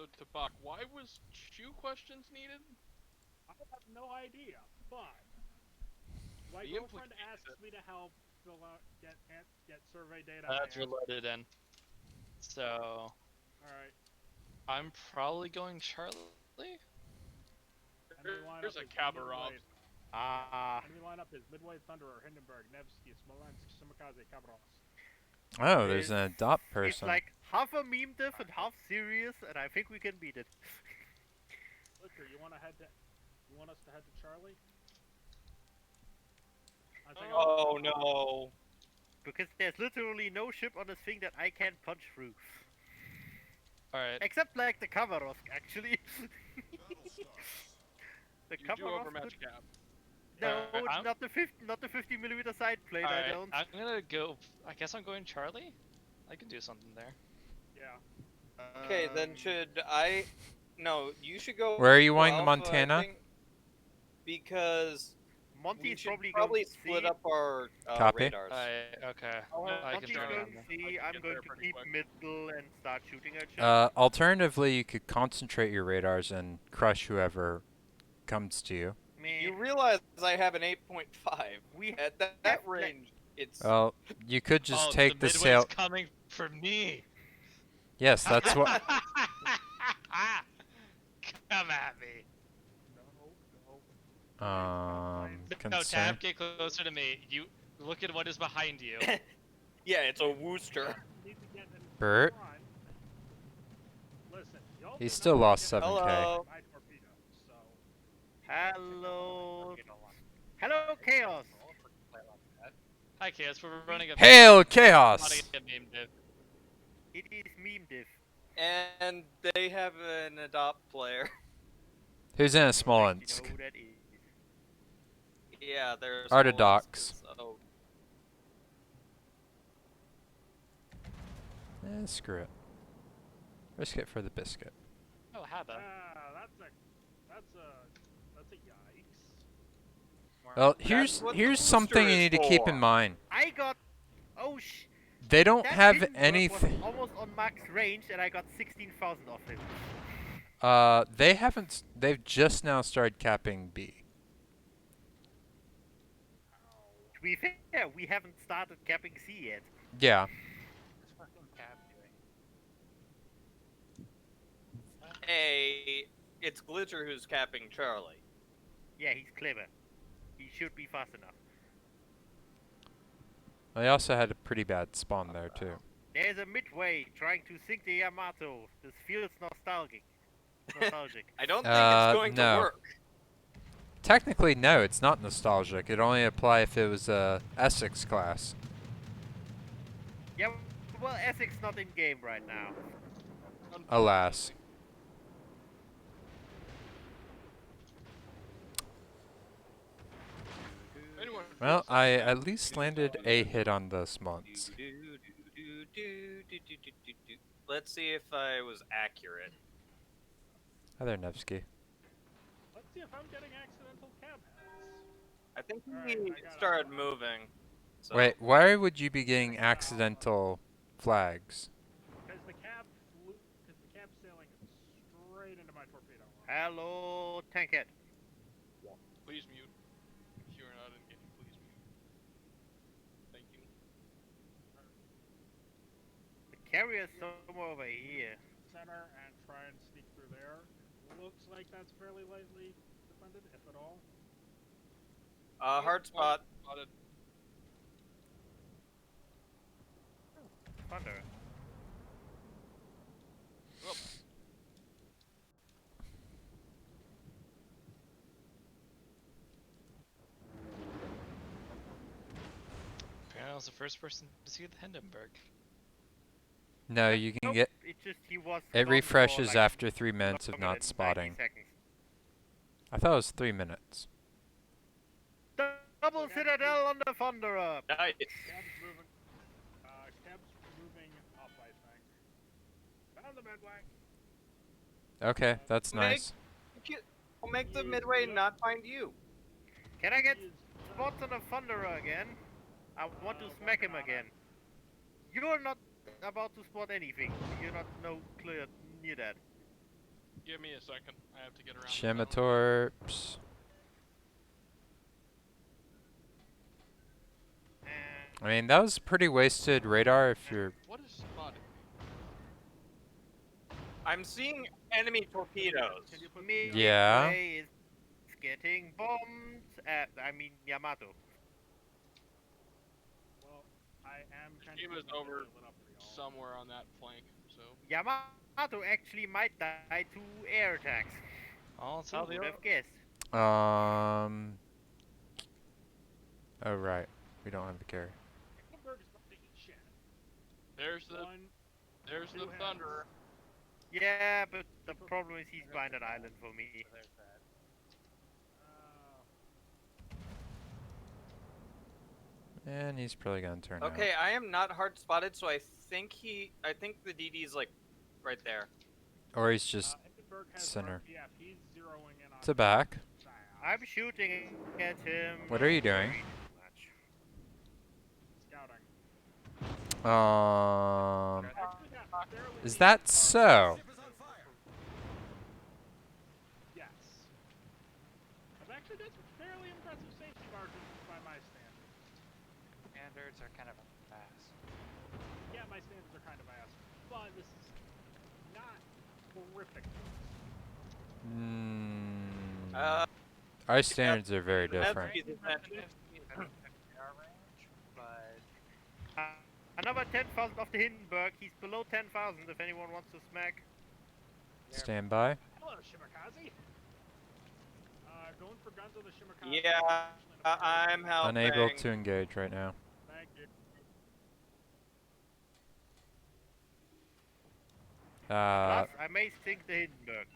So, Tabak, why was 2 questions needed? I have no idea, but my The girlfriend implication. asks me to help fill out, get survey data. That's I ask. reloaded in. So All right. I'm probably going Charlie. Enemy lineup There's a is Kabarov. Midway. Ah. Enemy lineup is Midway, Thunderer, Hindenburg, Nevsky, Smolensk, Shimakaze, Kabaros. Oh, there's an adopt It's person. like half a meme diff and half serious, and I think we can beat it. Butcher, you want to head to? You want us to head to Charlie? I think Oh no. Because there's literally no ship on this thing that I can't punch through. Alright. Except like the Kavarovsk, actually. The You do Kavarovsk overmatch Cap. No, Alright, not the 50mm side plate. I Alright, don't. I'm gonna go. I guess I'm going Charlie. I can do something there. Yeah. Okay, then should I? No, you should go. Where are you wanting the Alpha, I Montana? think, because we Monty's should probably probably going split C. up our Copy. radars. Alright, okay. I can Monty's try going on that. C. I I'm can going get to there pretty keep quick. middle and start shooting at shit. Alternatively, you could concentrate your radars and crush whoever comes to you. You realize I have an 8.5. We At that range, it's. Well, you could just Oh, take the the Midway's sail. coming for me. Yes, that's what. Come at me. No. No, Concern. Tab, get closer to me. You look at what is behind you. Yeah, it's a Wooster. Need to get in Bert? front. Listen, y'all He do still not lost get 7K. Hello. my torpedo, so Hello. Hello, Chaos. Hi, Chaos. We're running a. Hail Running Chaos! a meme div. It is meme diff. And they have an adopt player. Who's in You know Smolensk? who that is. Yeah, there's. Artodox. Oh, Screw it. Risk it for the biscuit. Oh, Haba. that's a yikes. Well, That's what the here's booster something you is need to keep for. in mind. I got. Oh They don't that have Hindenburg anything. was almost on max range, and I got 16,000 off him. They haven't. They've just now started capping B. To be fair, we haven't started capping C yet. Yeah. What's fucking Tab doing? Hey, it's Glitcher who's capping Charlie. Yeah, he's clever. He should be fast enough. They also had a pretty bad spawn there too. There's a Midway trying to sink the Yamato. This feels nostalgic. I don't think it's going no. to work. Technically, no, it's not nostalgic. It'd only apply if it was a Essex class. Yeah, well, Essex not in game right now. Alas. Anyone Well, feels like I Cap at least landed a hit on the Smolensk. Let's see if I was accurate. Hi there, Nevsky. Let's see if I'm getting accidental cab hits. I think Alright, he I got it. started moving. So. Wait, why would you be getting accidental flags? Because the cab sailing straight into my torpedo. Hello, Tankhead. Please mute. If you are not in game, please mute. Thank you. The carrier's somewhere over here. Center and try and sneak through there. Looks like that's fairly lightly defended, if at all. Hard spot. Spotted. Thunder. Oh, Apparently, I was the first person to see the Hindenburg. No, you can Nope, get. It just he was. It gone for, refreshes like, after 3 minutes of longer not than 90 spotting. seconds. I thought it was 3 minutes. Double Citadel on the Thunderer. Nice. Cab's moving. Cab's moving up, I think. Found the Midway. Okay, that's Make- nice. We'll make the Midway not find you. Can I get He is spots on the Thunderer again? I want to smack him again. You're not about to spot anything. You're not no clear near that. Give me a second. I have to get around. Shematorps. I mean, that was pretty wasted radar if you're... What is spotted me? I'm seeing enemy torpedoes. Yeah. Midway is getting bombed. I mean Yamato. Well, I am kind She of was over lit up for y'all. somewhere on that flank, so. Yamato actually might die to air attacks. Oh, it's Who how they would are. have guessed? Oh, right. We don't have the carry. Hindenburg is about to eat shit. There's the Two the heads. Thunderer. Yeah, but the problem is he's behind an island for me. And he's probably gonna turn Okay, I am not hard spotted, so I think the DD's like right there. out. Or he's just Hindenburg has center. RPF. He's zeroing in on to back. I'm shooting at him. What are you doing? Very much. Scouting. Actually got fairly Is decent that targets. so? Yes. I've actually done some fairly impressive safety margins by my standards. Standards are kind of fast. Yeah, my standards are kind of ass, but this is not horrific. Our standards are very That's different. Another 10,000 of the Hindenburg. He's below 10,000 if anyone wants to smack. Stand by. Hello, Shimakaze. Going for guns on the Shimakaze. Yeah, I'm helping. Unable to engage right now. Thank you. Plus, I may sink the Hindenburg.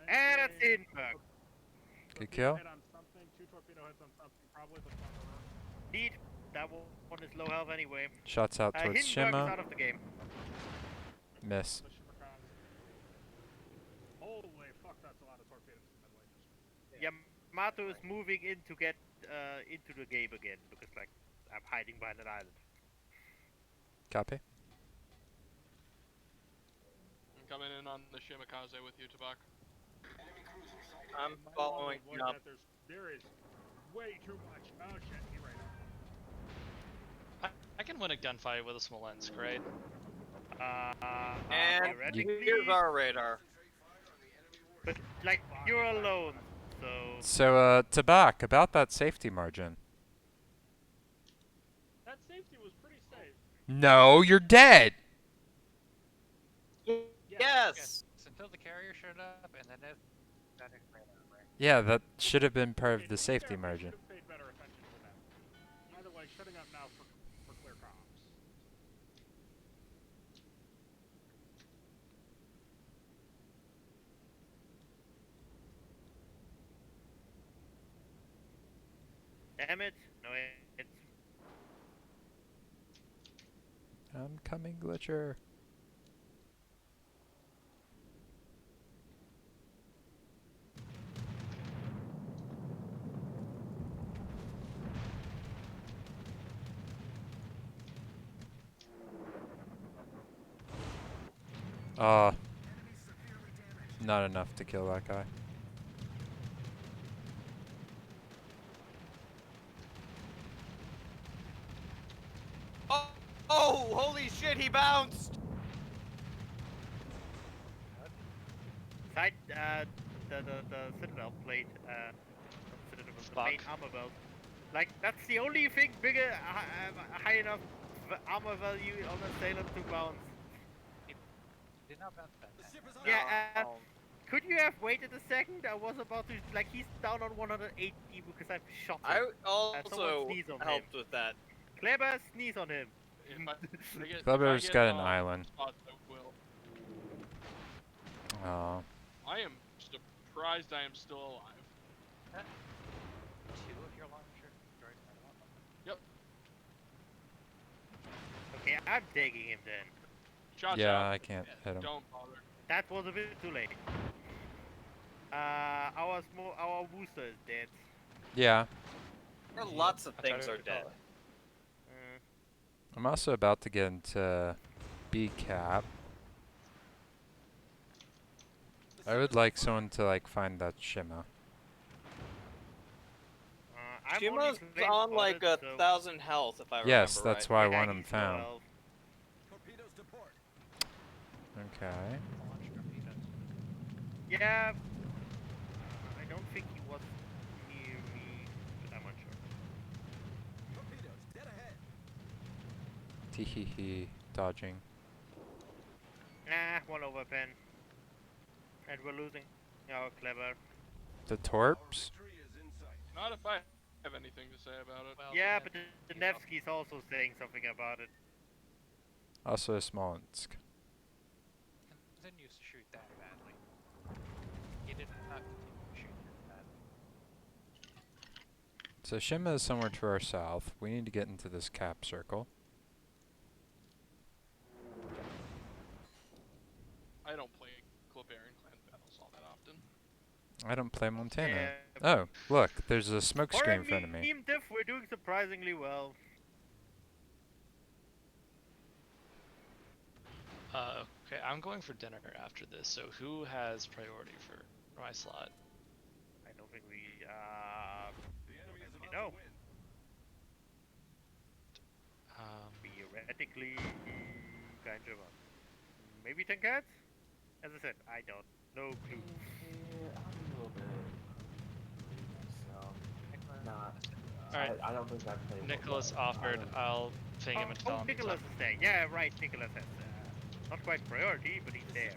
And that's the Hindenburg. Good kill. Hit on something. 2 torpedo hits on something. Probably the Thunderer. Need. That one is low health anyway. Shots out towards Hindenburg is Shima. out of the game. Miss. The Shimakaze. Holy fuck, that's a lot of torpedoes in the midway. Yamato is moving in to get into the game again because like I'm hiding behind an island. Copy. I'm coming in on the Shimakaze with you, Tabak. I'm following up. There is way too much. Oh shit, he right up. I can win a gunfight with a Smolensk, right? And Theoretically, here's our radar. but like you're alone, so So, Tabak, about that safety margin. That safety was pretty safe. No, you're dead! Yes. Until the carrier showed up, and then it Yeah, that should have been part of Okay, the to be safety fair, we margin. should have paid better attention to that. By the way, shutting up now for clear comms. damn it, no it's I'm coming, Glitcher. Not enough to kill that guy. Oh, holy shit, he bounced! side the Citadel plate Citadel, the main armor belt. Like that's the only thing bigger high enough armor value on a sailor to bounce. did not bounce that. Yeah, could you have waited a second? I was about to, like, he's down on 180 because I've shot him. I also someone sneeze on him. helped with that. Kleber, sneeze on him. Kleber's got an island. Spots, I will. Oh. I am surprised I am still alive. 2 of your launcher droids went off. Yep. Okay, I'm taking him then. Shots Yeah, out. I can't hit him. Don't bother. That was a bit too late. Our booster is dead. Yeah. There are lots of I tried things to are dead. recall it. I'm also about to get into B cap. I would like someone to like find that Shima. I'm Shima's only flame on like spotted, a so 1,000 health, if I Yes, remember that's right. why I yeah, want him he's low found. health. Okay. Launch torpedoes. Yeah, I don't think he was near me, but I'm unsure. Teehee, dodging. Nah, one over pen. And we're losing. Oh, clever. The torps? Not if I have anything to say about it. Well, Yeah, then, but the you know, Nevsky's also saying something about it. Also Smolensk. continues to shoot that badly. He did not continue to shoot that badly. So Shima is somewhere to our south. We need to get into this cap circle. I don't play Clovarian clan battles all that often. I don't play Montana. Yeah. Oh, look, there's a smoke For screen a in front of me. meme diff, we're doing surprisingly well. Okay, I'm going for dinner after this, so who has priority for my slot? I don't think we, don't know. Theoretically, kind of. Maybe 10 cats? As I said, I don't. No clue. Alright, I don't think I played. Nicholas offered. I'll ping him and tell him he's Nicholas up. is there. Yeah, right. Nicholas has not quite priority, but he's there.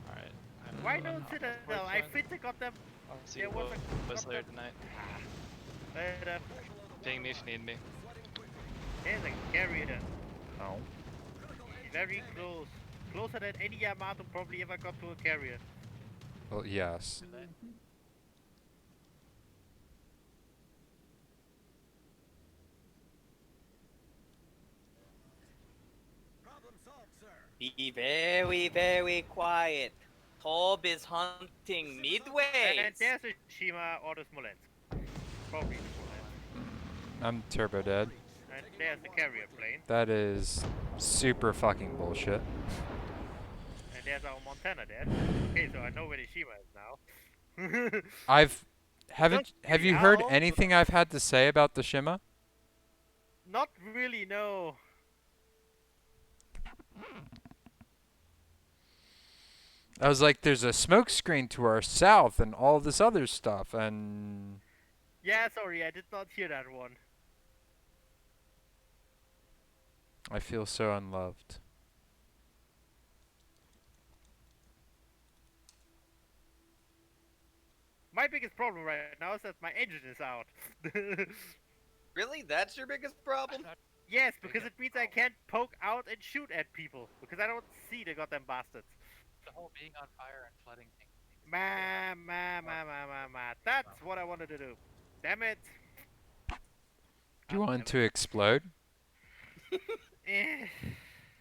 Alright. Why no Citadel? I think I got them. I'll see There you was boys a later tonight. But Ping me if you need me. there's a carrier. Oh. Very close. Closer than any Yamato probably ever got to a carrier. Well, yes. Be very, very quiet. Tob is hunting And midways. there's a Shima or the Smolensk. Probably the Smolensk. I'm turbo dead. And there's the carrier plane. That is super fucking bullshit. And there's our Montana there. Okay, so I know where the Shima is now. Have you heard anything I've had to say about the Shima? Not really, no. I was like, there's a smoke screen to our south and all this other stuff, and Yeah, sorry, I did not hear that one. I feel so unloved. My biggest problem right now is that my engine is out. Really? That's your biggest problem? Yes, because it means I can't poke out and shoot at people. Because I don't see the goddamn bastards. The whole being on fire and flooding thing. That's what I wanted to do. Damn it. Do you want to explode? Eh.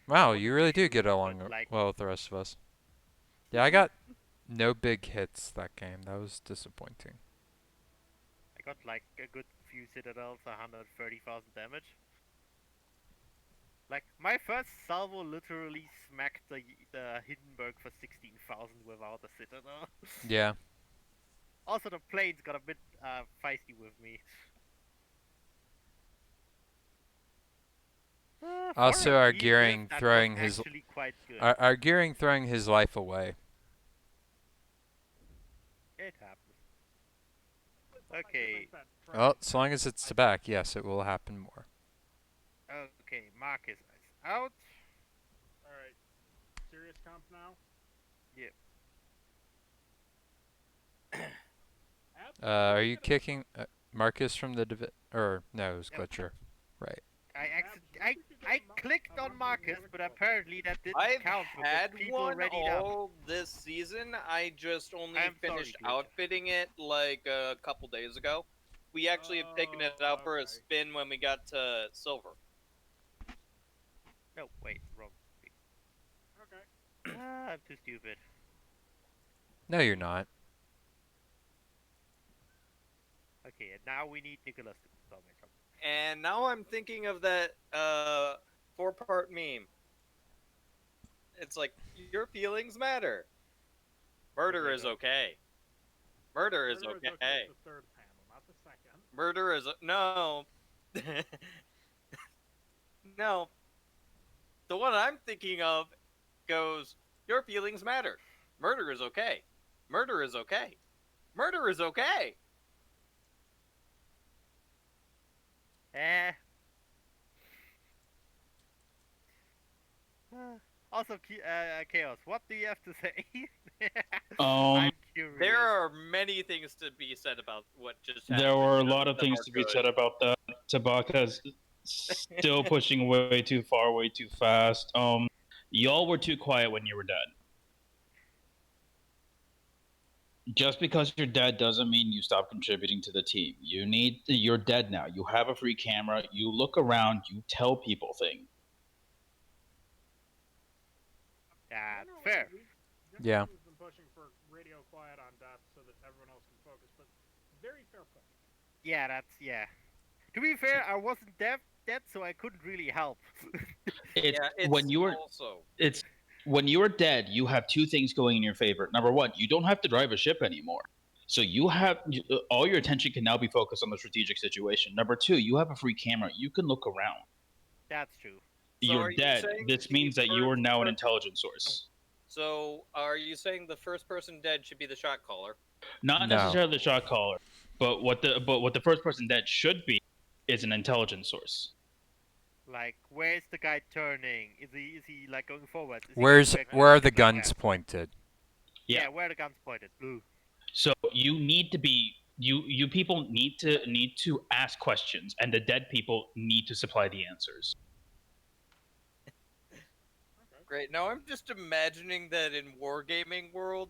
Wow, you really do get along Like- well with the rest of us. Yeah, I got no big hits that game. That was disappointing. I got like a good few citadels, 130,000 damage. Like, my first salvo literally smacked the Hindenburg for 16,000 without a citadel. Yeah. Also, the planes got a bit feisty with me. Also, For a our meme, Gearing that was throwing his actually quite good. our Gearing throwing his life away. It happens. Okay. Well, as long as it's to back, yes, it will happen more. Okay, Marcus is out. Alright. Serious comp now? Yep. Are you kicking Marcus from the or no, it was Yep. Glitcher. Right. I clicked on Marcus, but apparently that didn't I've count because had people one readied up. all this season. I just only I'm sorry, finished Glitch. outfitting it like a couple days ago. We actually have taken it Oh, out for a okay. spin when we got to silver. No, wait, wrong. Okay. I'm too stupid. No, you're not. Okay, and now we need Nicholas to tell me something. And now I'm thinking of that 4-part meme. It's like, your feelings matter. Murder is okay. Murder is Murder is okay. okay. It's the third panel, not the second. Murder is no. No. The one I'm thinking of goes, your feelings matter. Murder is okay. Murder is okay. Murder is okay. Eh. Also, Chaos, what do you have to say? I'm curious. There are many things to be said about what just happened. There were a lot None of them things are to be good. said about that. Tabaka's still pushing way too far, way too fast. Y'all were too quiet when you were dead. Just because you're dead doesn't mean you stop contributing to the team. You're dead now. You have a free camera. You look around. You tell people things. That's fair. Yeah. We've been pushing for radio quiet on death so that everyone else can focus, but very fair push. Yeah, to be fair, I wasn't dead, so I couldn't really help. It's it's when you were also when you are dead, you have two things going in your favor. Number one, you don't have to drive a ship anymore. So you have all your attention can now be focused on the strategic situation. Number two, you have a free camera. You can look around. That's true. So are You're you dead. saying This the means that you are first now an per- intelligence source. So are you saying the first person dead should be the shot caller? Not No. necessarily the shot caller, but what the first person dead should be is an intelligence source. Like, where's the guy turning? Is he like going forward? Is he Where going backwards? are the Shit like guns that. pointed? Yeah, where are the guns pointed? Blue. So you need to be you people need to ask questions, and the dead people need to supply the answers. Great. Now I'm just imagining that in wargaming world,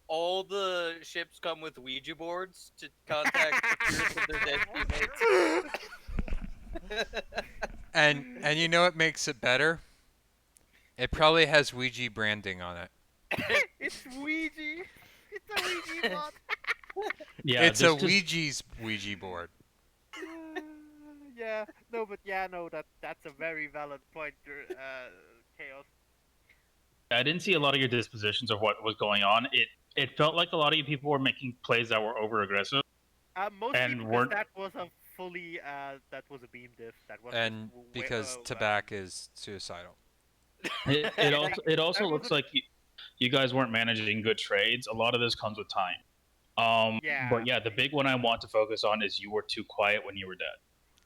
all the ships come with Ouija boards to contact the spirits of their dead teammates. And you know what makes it better? It probably has Ouija branding on it. It's Ouija. It's a Ouija bot. Yeah, It's a this just- Ouija's Ouija board. Yeah, no, that's a very valid point, Chaos. I didn't see a lot of your dispositions of what was going on. It felt like a lot of you people were making plays that were over aggressive. Mostly And because weren't- that was a fully, that was a beam diff. That was And just because Tabac is suicidal. It also I looks wasn't- like you guys weren't managing good trades. A lot of this comes with time. Yeah. But yeah, the big one I want to focus on is you were too quiet when you were dead.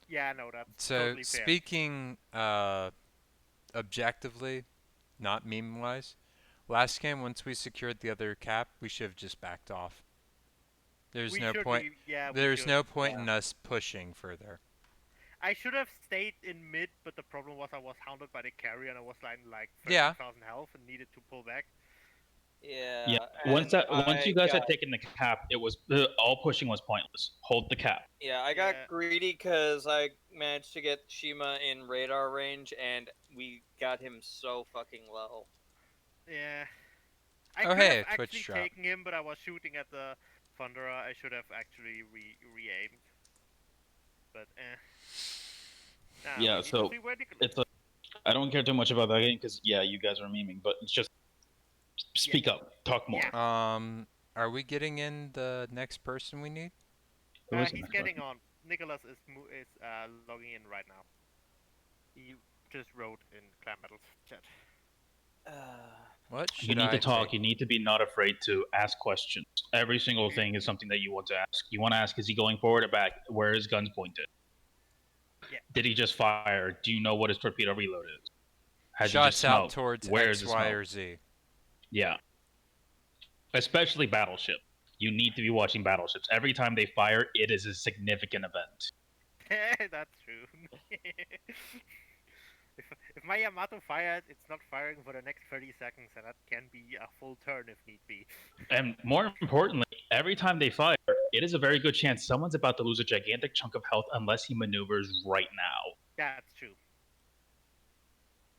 Yeah, no, that's So totally fair. speaking objectively, not meme wise, last game once we secured the other cap, we should have just backed off. There's We no should point. be- yeah, we There's should, no point yeah. in us pushing further. I should have stayed in mid, but the problem was I was hounded by the carry and I was like Yeah. 13,000 health and needed to pull back. Yeah. Once and you guys I had taken the cap, it was all pushing was pointless. Hold the cap. Yeah, I got Yeah. greedy because I managed to get Shima in radar range, and we got him so fucking low. Yeah. I Oh, could hey, have a Twitch actually drop. taken him, but I was shooting at the Thunderer. I should have actually re-aimed. But Nah, Yeah, we need to so see where they- It's like, I don't care too much about that game because yeah, you guys are memeing, but it's just speak up, talk more. Yeah. Are we getting in the next person we need? Who is the he's next getting person? on. Nicholas is logging in right now. He just wrote in Clan Battles chat. What should You need I to talk. take? You need to be not afraid to ask questions. Every single thing is something that you want to ask. You want to ask: is he going forward or back? Where are his guns pointed? Yeah. Did he just fire? Do you know what his torpedo reload is? Has he Shots just out smoked? towards Where X, is the Y, smoke? or Z. Yeah. Especially Battleship. You need to be watching Battleships. Every time they fire, it is a significant event. That's true. if my Yamato fires, it's not firing for the next 30 seconds, and that can be a full turn if need be. And more importantly, every time they fire, it is a very good chance someone's about to lose a gigantic chunk of health unless he maneuvers right now. That's true.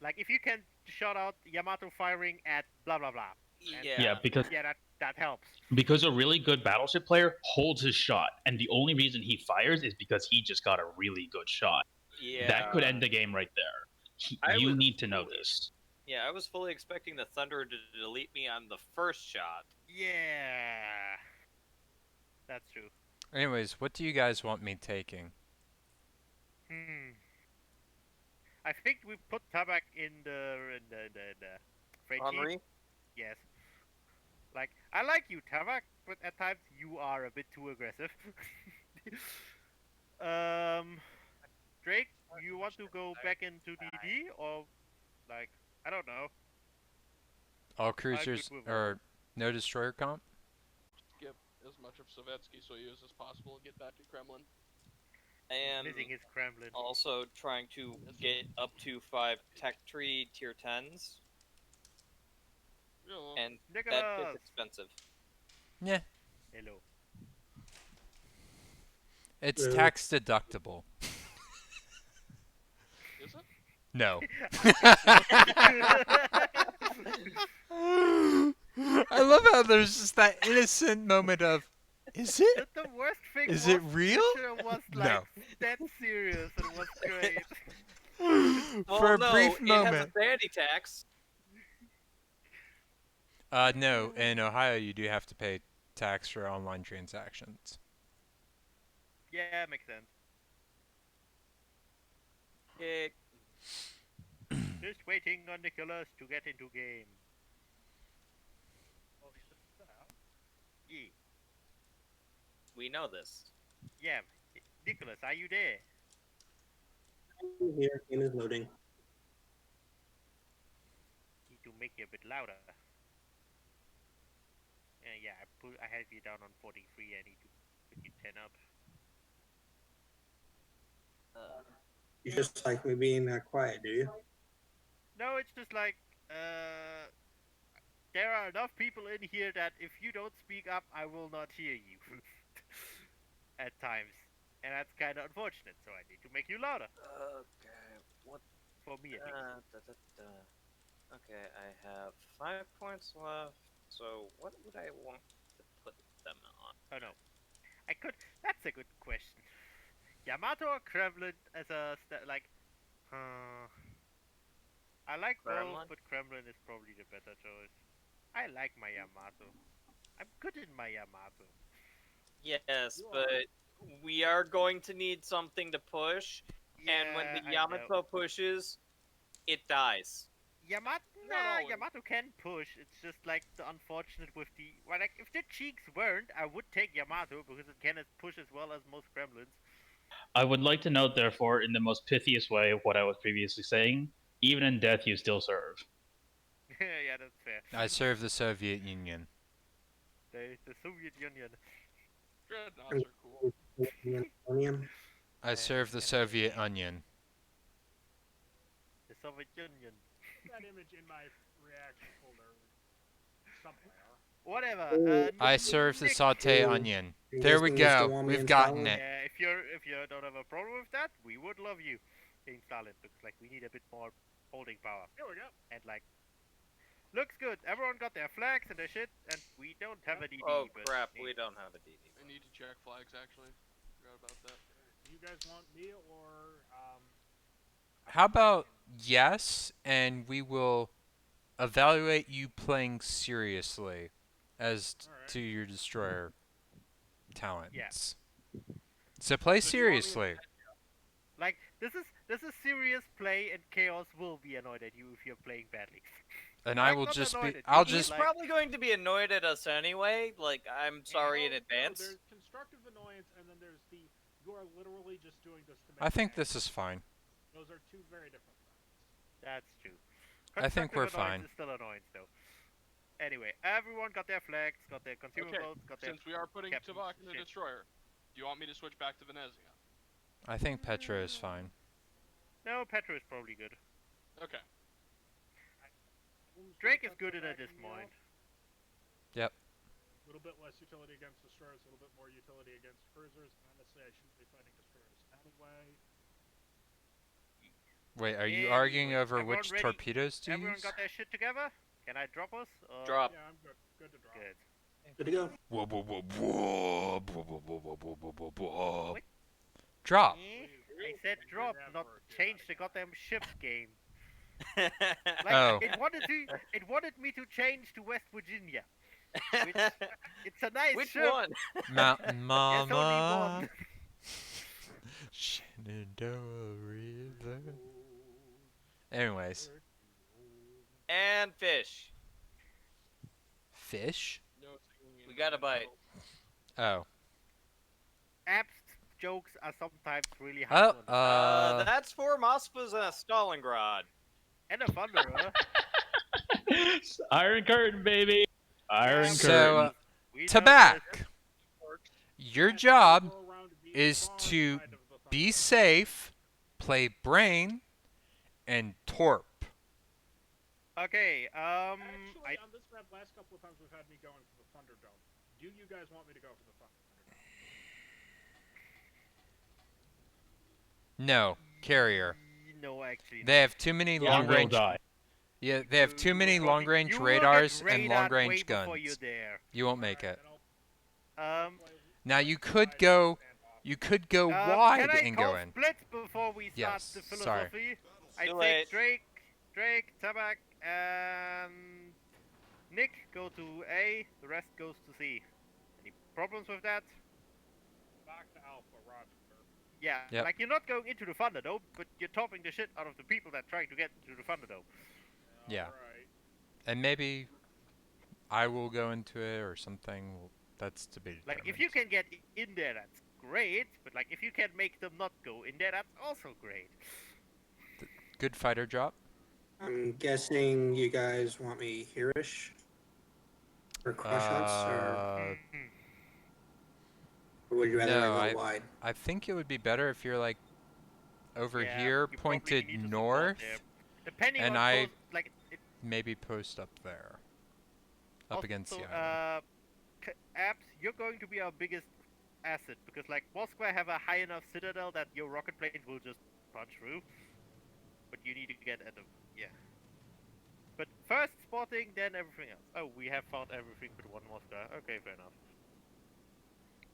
Like, if you can shout out Yamato firing at blah blah blah. And, Yeah. Yeah, because yeah, That helps. Because a really good battleship player holds his shot, and the only reason he fires is because he just got a really good shot. Yeah. That could end the game right there. I You was need to know fully- this. Yeah, I was fully expecting the Thunder to delete me on the first shot. Yeah. That's true. Anyways, what do you guys want me taking? I think we put Tabak in the freight chief. Henri? Yes. Like, I like you, Tabak, but at times you are a bit too aggressive. Drake, you want to go back into DD or like I don't know. All cruisers with or no destroyer comp? Skip as much of Sovietsky Soyuz as possible and get back to Kremlin. And missing his Kremlin. also trying to get up to 5 tech tree tier 10s. Yeah, And Nicholas. that gets expensive. Yeah. Hello. It's tax deductible. is it? No. I love how there's just that innocent moment of, is it? The worst thing Is was it real? Richard was No. like that serious and it was great. For a no, brief it moment. has a vanity tax. No, in Ohio you do have to pay tax for online transactions. Yeah, makes sense. Yeah, Just waiting on Nicholas to get into game. Yeah. we know this. Yeah. Nicholas, are you there? Here, game is loading. Need to make it a bit louder. Yeah, I have you down on 43. I need to put you 10 up. You just like me being quiet, do you? No, it's just like there are enough people in here that if you don't speak up, I will not hear you. At times, and that's kind of unfortunate. So I need to make you louder. Okay, what? For me, at least. Okay, I have 5 points left. So what would I want to put them on? Oh no, I could. That's a good question. Yamato or Kremlin as a like. I like Kremlin? both, but Kremlin is probably the better choice. I like my Yamato. I'm good in my Yamato. Yes, but we are going to need something to push, and when the Yeah, I know. Yamato pushes, it dies. Not always. Yamato can push. It's just like the unfortunate with the like if the cheeks weren't, I would take Yamato because it can push as well as most Kremlins. I would like to note, therefore, in the most pithiest way of what I was previously saying, even in death, you still serve. Yeah, that's fair. I serve the Soviet Union. The Soviet Union. Dreadnoughts are cool. Onion. I serve the Soviet Onion. The Soviet Union. That image in my reaction folder somewhere. Whatever. I serve the Nick. saute Ooh. onion. You There guys we think you still go. want me We've in gotten Stalin? it. Yeah, if you don't have a problem with that, we would love you in Stalin. Looks like we need a bit more holding power. Here we go. And like, looks good. Everyone got their flags and their shit, and we don't have a DD. Oh but crap, hey. we don't have a DD. I need to check flags actually. Forgot about that. Do you guys want me or How about yes, and we will evaluate you playing seriously as Alright. to your destroyer talents. So play So do you want me to- seriously. Like this is serious play, and Chaos will be annoyed at you if you're playing badly. And I I'm will not just annoyed be at I'll you, just He's probably going to be annoyed at us anyway. Like, I'm sorry in No, advance. there's constructive annoyance, and then there's the you are literally just doing this to make. I think me this is fine. angry. Those are two very different things. That's true. I think we're Constructive annoyance fine. is still annoyance though. Anyway, everyone got their flags, got their consumables, got their. Since we are putting captains Tavok in and the shit. destroyer, do you want me to switch back to Venezia? I think Petra is fine. No, Petra is probably good. Okay. Drake is good at this point. Yep. A little bit less utility against destroyers, a little bit more utility against cruisers. Honestly, I shouldn't be fighting destroyers anyway. Wait, are you Anyway, arguing over everyone which ready? torpedoes to Everyone use? got their shit together? Can I drop us? Or... Drop. Yeah, I'm good. Good to drop. Good. Good to go. Whoa, whoa, whoa, whoa, whoa, whoa, whoa, whoa, whoa, whoa, whoa, whoa. What? Drop. I said drop, not change the goddamn ship game. Like Oh. it wanted me to change to West Virginia. Which it's a nice Which ship. one? Mountain There's only Mama. one. Shenandoah River. Anyways, And fish. fish? No singing We in got a Canada. bite. Oh. Apps jokes are sometimes really Oh, hard to understand. That's for Moskva's Stalingrad. And a thunderer. Iron Curtain, baby. Iron So, Curtain. We know this. Tabac, your Yes, job we'll go around to the is far to side of the be thunder. safe, play brain, and torp. Okay, Actually, I on this map, last couple of times we've had me going for the Thunderdome. Do you guys want me to go for the Thunderdome? No, carrier. no actually. They have too many You long will range. die. Yeah, they have too many You- long range you will get radars and radared long way range before you're guns. there. You won't make it. Um, Now you could go. You could go wide can I and call go in. split before we start Yes, the sorry. philosophy? I Too take late. Drake, Tabac, and Nick go to A. The rest goes to C. Any problems with that? Back to Alpha, Roger. Yeah, Yep. like you're not going into the Thunderdome, but you're topping the shit out of the people that trying to get into the Thunderdome. Yeah. Alright. And maybe I will go into it or something. Well, that's to be determined. Like if you can get in there, that's great. But like if you can make them not go in there, that's also great. Good fighter drop. I'm guessing you guys want me here-ish? For crush shots, or would you rather no, I go wide? I think it would be better if you're like over Yeah, here, you probably pointed need to support north, there. Depending and on I close, like it, maybe post up there, up against the also, island. Apps, you're going to be our biggest asset because like Moscow have a high enough citadel that your rocket planes will just punch through. But you need to get at them, yeah. But first spotting, then everything else. Oh, we have found everything but one Moscow. Okay, fair enough.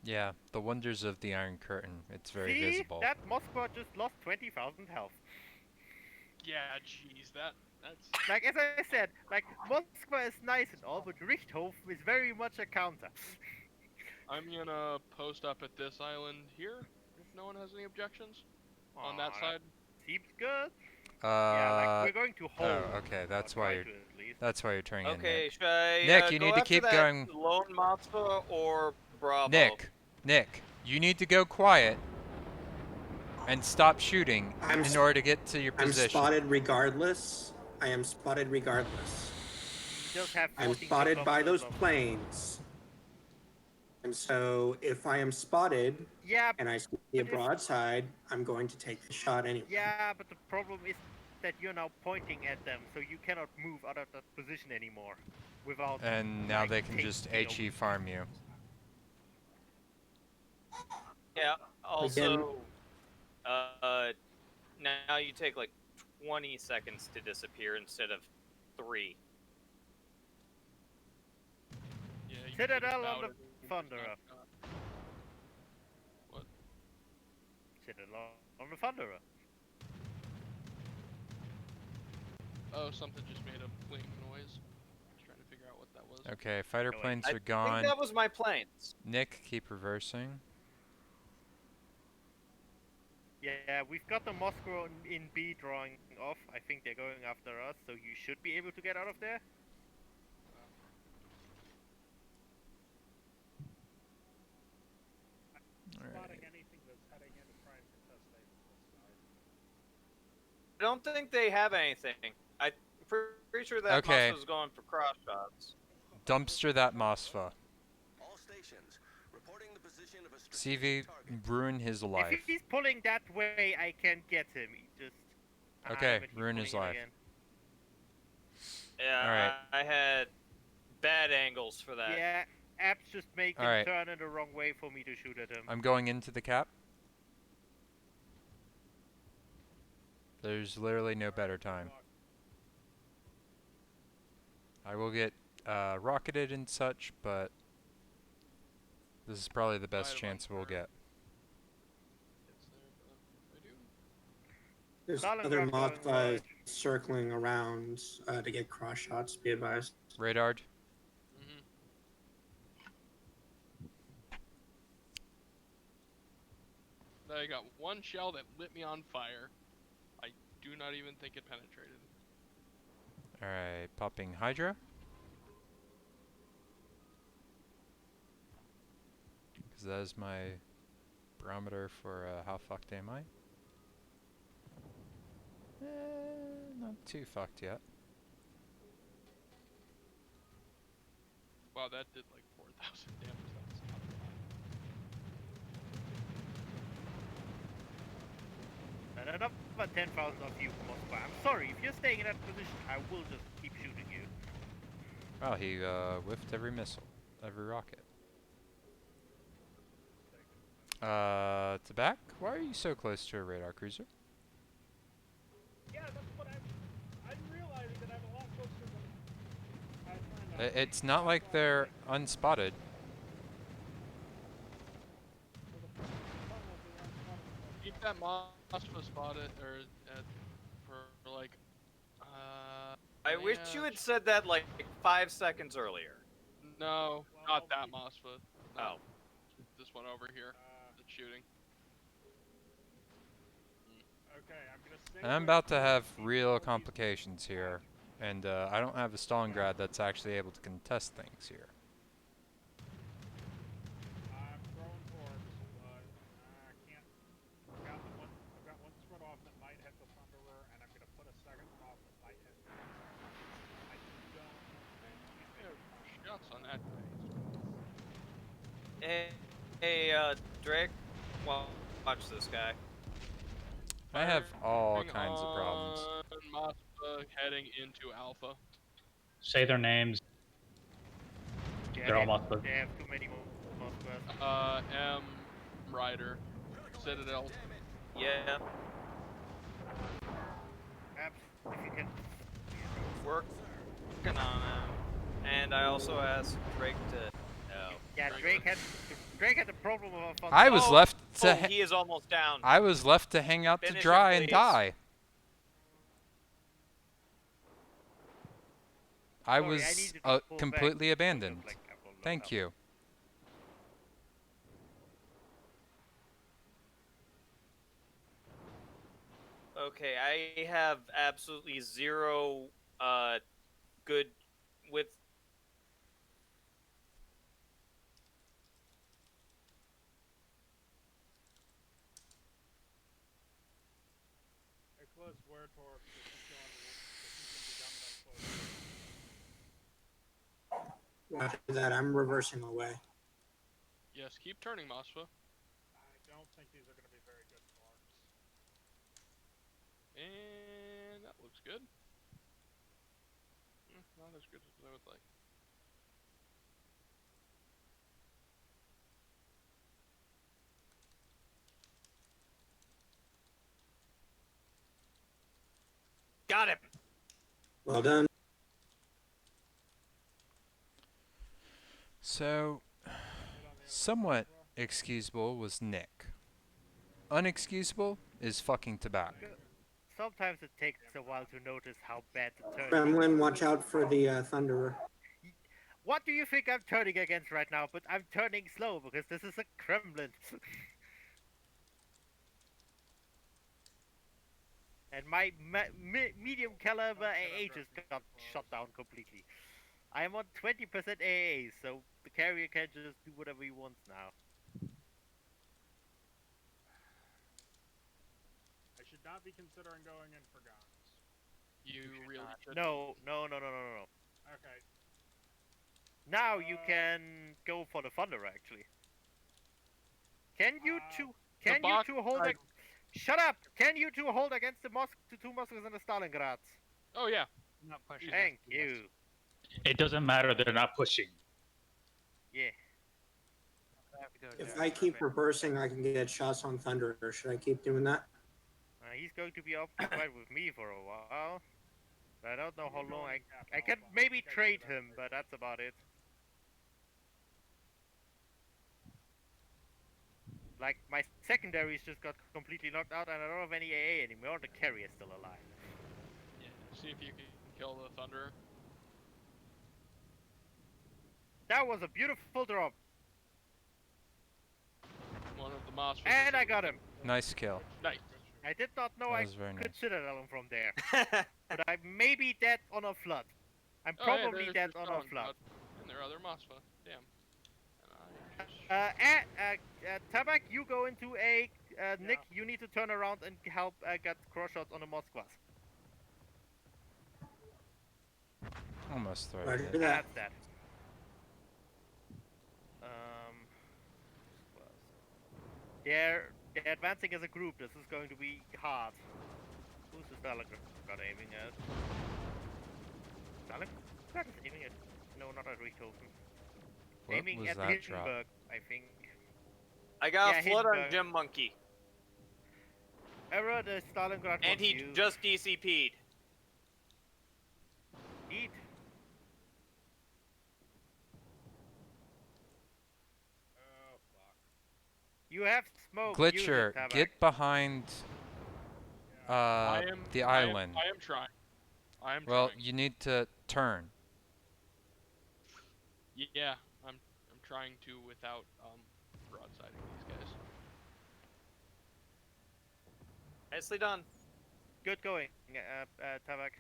Yeah, the wonders of the Iron Curtain. It's very See? visible. That Moscow just lost 20,000 health. Yeah, jeez, that's Like as I said, like Moscow is nice and all, but Richthofen is very much a counter. I'm gonna post up at this island here, if no one has any objections. On that side. Seems good. Yeah, like we're going to hold. Oh, okay. That's or why try you're. to at least. That's why you're turning in. Okay, Nick. should I Nick, you go need to after keep that going. lone Moskva or Bravo? Nick, you need to go quiet and stop shooting in order to get to your I'm position. spotted regardless. I am spotted regardless. You just have I'm 14 spotted ships by off those the- planes. And so if I am spotted Yeah, and I see a but if- broadside, I'm going to take the shot anyway. yeah, but the problem is that you're now pointing at them, so you cannot move out of that position anymore without. And now like, they can taking, just you know, HE farm you. Yeah. Also, now you take like 20 seconds to disappear instead of 3. Yeah, you Citadel can on about the it. Thunderer. What? Citadel on the Thunderer. Oh, something just made a bling noise. Just trying to figure out what that was. Okay, fighter Go planes I are gone. think that was my planes. Nick, keep reversing. Yeah, we've got the Moscow in B drawing off. I think they're going after us, so you should be able to get out of there. Spotting anything that's heading in to try and contest A from this side. I don't think they have anything. I'm pretty sure that Okay. Moskva's going for cross shots. Dumpster that Mosfa. All stations reporting the position of a CV strategic target. ruin his life. If he's pulling that way, I can get him. He just. Okay, but he's ruin his pulling it life. again. Yeah, Alright. I had bad angles for that. Yeah, apps just make him Alright. turn in the wrong way for me to shoot at him. I'm going into the cap. There's literally no better time. I will get rocketed and such, but This is probably the best Right, chance we'll get. It's there, but I do. There's Stalingrad other going Moths wide. circling around to get cross shots. Be advised. Radar. Mm-hmm. I got one shell that lit me on fire. I do not even think it penetrated. Alright, popping Hydra. Because that is my barometer for how fucked am I. Not too fucked yet. Wow, that did like 4,000 damage. That's not bad. And another 10,000 of you, Moskva. I'm sorry, if you're staying in that position, I will just keep shooting you. Wow, he whiffed every missile, every rocket. To back? Why are you so close to a radar cruiser? Yeah, that's what I'm realizing that I'm a lot closer than I planned on. It's not like they're unspotted. Keep that Moskva spotted, or for like, I wish you yeah, had said that like 5 seconds earlier. No, not that Moskva. Oh. This one over here. That's shooting. Okay, I'm gonna stay And I'm where about to have keep real all these complications here. And I don't have a Stalingrad that's actually able to contest things here. I'm throwing towards, but I can't. I've got one spread off that might hit the Thunderer, and I'm gonna put a second one off that might hit. I don't. Shots on that guy. Hey, Drake, watch this guy. I have all Firing kinds of problems. on Moskva heading into Alpha. Say their names. Yeah, They're all Moskva. They have too many Moskvas. M Rider, Citadel. Yeah, Perhaps if you can. working on him. And I also asked Drake to. No. Yeah, Drake had the problem of a I was left to. He is almost down. I was left to hang out to Finish dry him, and please. die. I Sorry, I was needed to pull back. completely abandoned. Like, well, no, Thank no. you. Okay, I have absolutely zero good with. Close where torque. This is going close. After that, I'm reversing away. Yes, keep turning, Moskva. I don't think these are going to be very good torques. And that looks good. Not as good as I would like. Got him! Well done. So, somewhat excusable was Nick. Unexcusable is fucking tobacco. Sometimes it takes a while to notice how bad the turn. Kremlin, watch out for the Thunderer. What do you think I'm turning against right now? But I'm turning slow because this is a Kremlin. And my medium caliber AA just got shut down completely. I am on 20% AA, so the carrier can just do whatever he wants now. I should not be considering going in for guns. You really should. No. Okay. Now you can go for the Thunder, actually. Can you two? Can you two hold? Shut up! Can you two hold against the two Moskvas and the Stalingrads? Oh yeah. I'm not pushing. Thank you. It doesn't matter, they're not pushing. Yeah. I have to go If down. I keep reversing, I can get shots on Thunderer. Should I keep doing that? He's going to be occupied with me for a while. I don't know how long. I can maybe trade him, but that's about it. Like, my secondaries just got completely knocked out, and I don't have any AA anymore. The carrier's still alive. Yeah. See if you can kill the Thunderer. That was a beautiful drop, One of the Moss. and I got him. Nice kill. Nice. I did not know That I was very could nice. citadel him from there, but I may be dead on a flood. I'm Oh, hey, probably there's dead your on a Stalingrad. flood. And there are other Mosfa. Damn. And I just... Tabak, you go into a... Nick, you need to turn around and help get cross shots on the Moskvas. Almost throw Roger it. that. That's that. They're advancing as a group. This is going to be hard. Who's the Stalingrad aiming at? Stalingrad is aiming at... No, not at Richthofen. What Aiming was at that drop? Hindenburg, I think. I got Yeah, a flood on Hindenburg. Gem Monkey, Error, the Stalingrad and wants he you. just DCP'd. Eat. Oh fuck. You have smoke. Glitcher, Tabak. get behind I am, the I am- island. I am trying. I am Well, trying. you need to turn. Yeah, I'm trying to without broadsiding these guys. Nicely done. Good going, Tabak.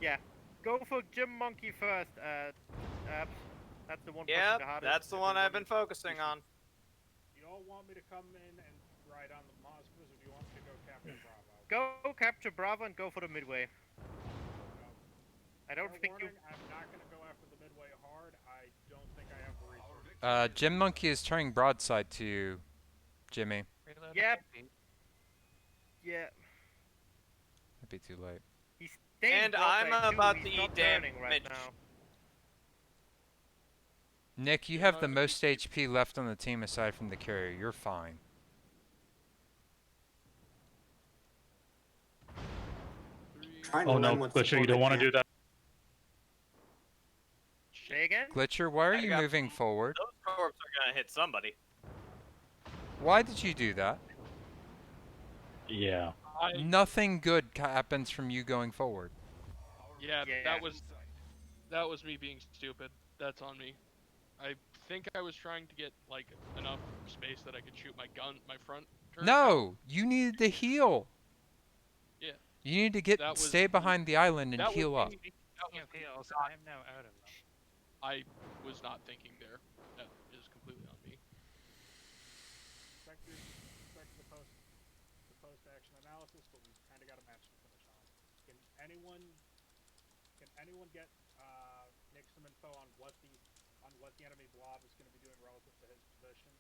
Yeah. Go for Gym Monkey first, Abs. That's the one pushing Yep, the hardest. that's the one I've been Everyone- focusing on. Do you all want me to come in and ride on the Moskvas, or do you want me to go capture Bravo? Go capture Bravo and go for the midway. I don't Fair think warning, I'm not gonna go after the midway hard. I don't think I have the resources. Jim Monkey is turning broadside to you, Jimmy. Reload Yep. it. Yeah. Might be too late. He's staying And broadside I'm too, about he's to eat not turning right damage. now. Nick, you have the most HP left on the team aside from the carrier. You're fine. Trying to Oh no, run with Glitcher, you support don't I want to can. do that. Say again? Glitcher, why are I you got- moving forward? Those corps are gonna hit somebody. Why did you do that? Yeah. Nothing good happens from you going forward. Yeah, Yeah. that was me being stupid. That's on me. I think I was trying to get like enough space that I could shoot my gun, my front. turret out. No, you needed to heal. Yeah. You need to get That was stay me- behind the island and that was heal up. me- that was Okay, me also, not- I am now out of them. I was not thinking there. That is completely on me. Back to the post-action analysis, but we've kind of got a match to finish on. Can anyone get Nick some info on what the enemy blob is going to be doing relative to his position?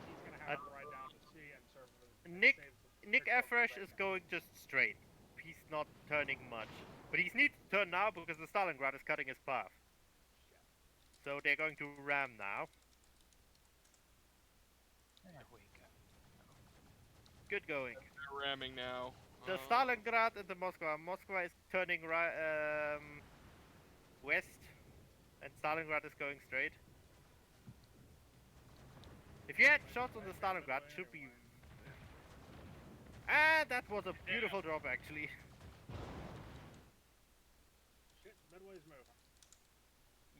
He's going to have to ride down to sea and serve. Nick save the Nick critical Afresh right is now. going just straight. He's not turning much. But he needs to turn now because the Stalingrad is cutting his path. So they're going to ram now. There we go. Good going. They're ramming now. The Stalingrad and the Moskva. Moskva is turning west, and Stalingrad is going straight. If you had shots on the Stalingrad, it should be. Ah, that was a beautiful drop, actually. Shit, Midway's moving.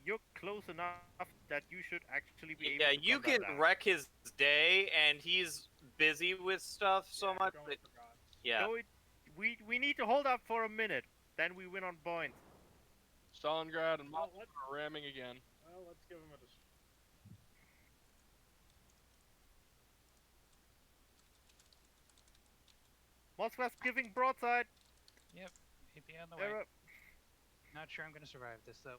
You're close enough that you should actually be able Yeah, to you gun that can down. wreck his day, and he's busy with stuff so much. Going That, for guns. yeah. So we need to hold up for a minute, then we win on points. Stalingrad and Well, Moscow are ramming again. Well, let's give him a. Moskva's giving broadside. Yep, he'd be on the way. Error. Not sure I'm gonna survive this though.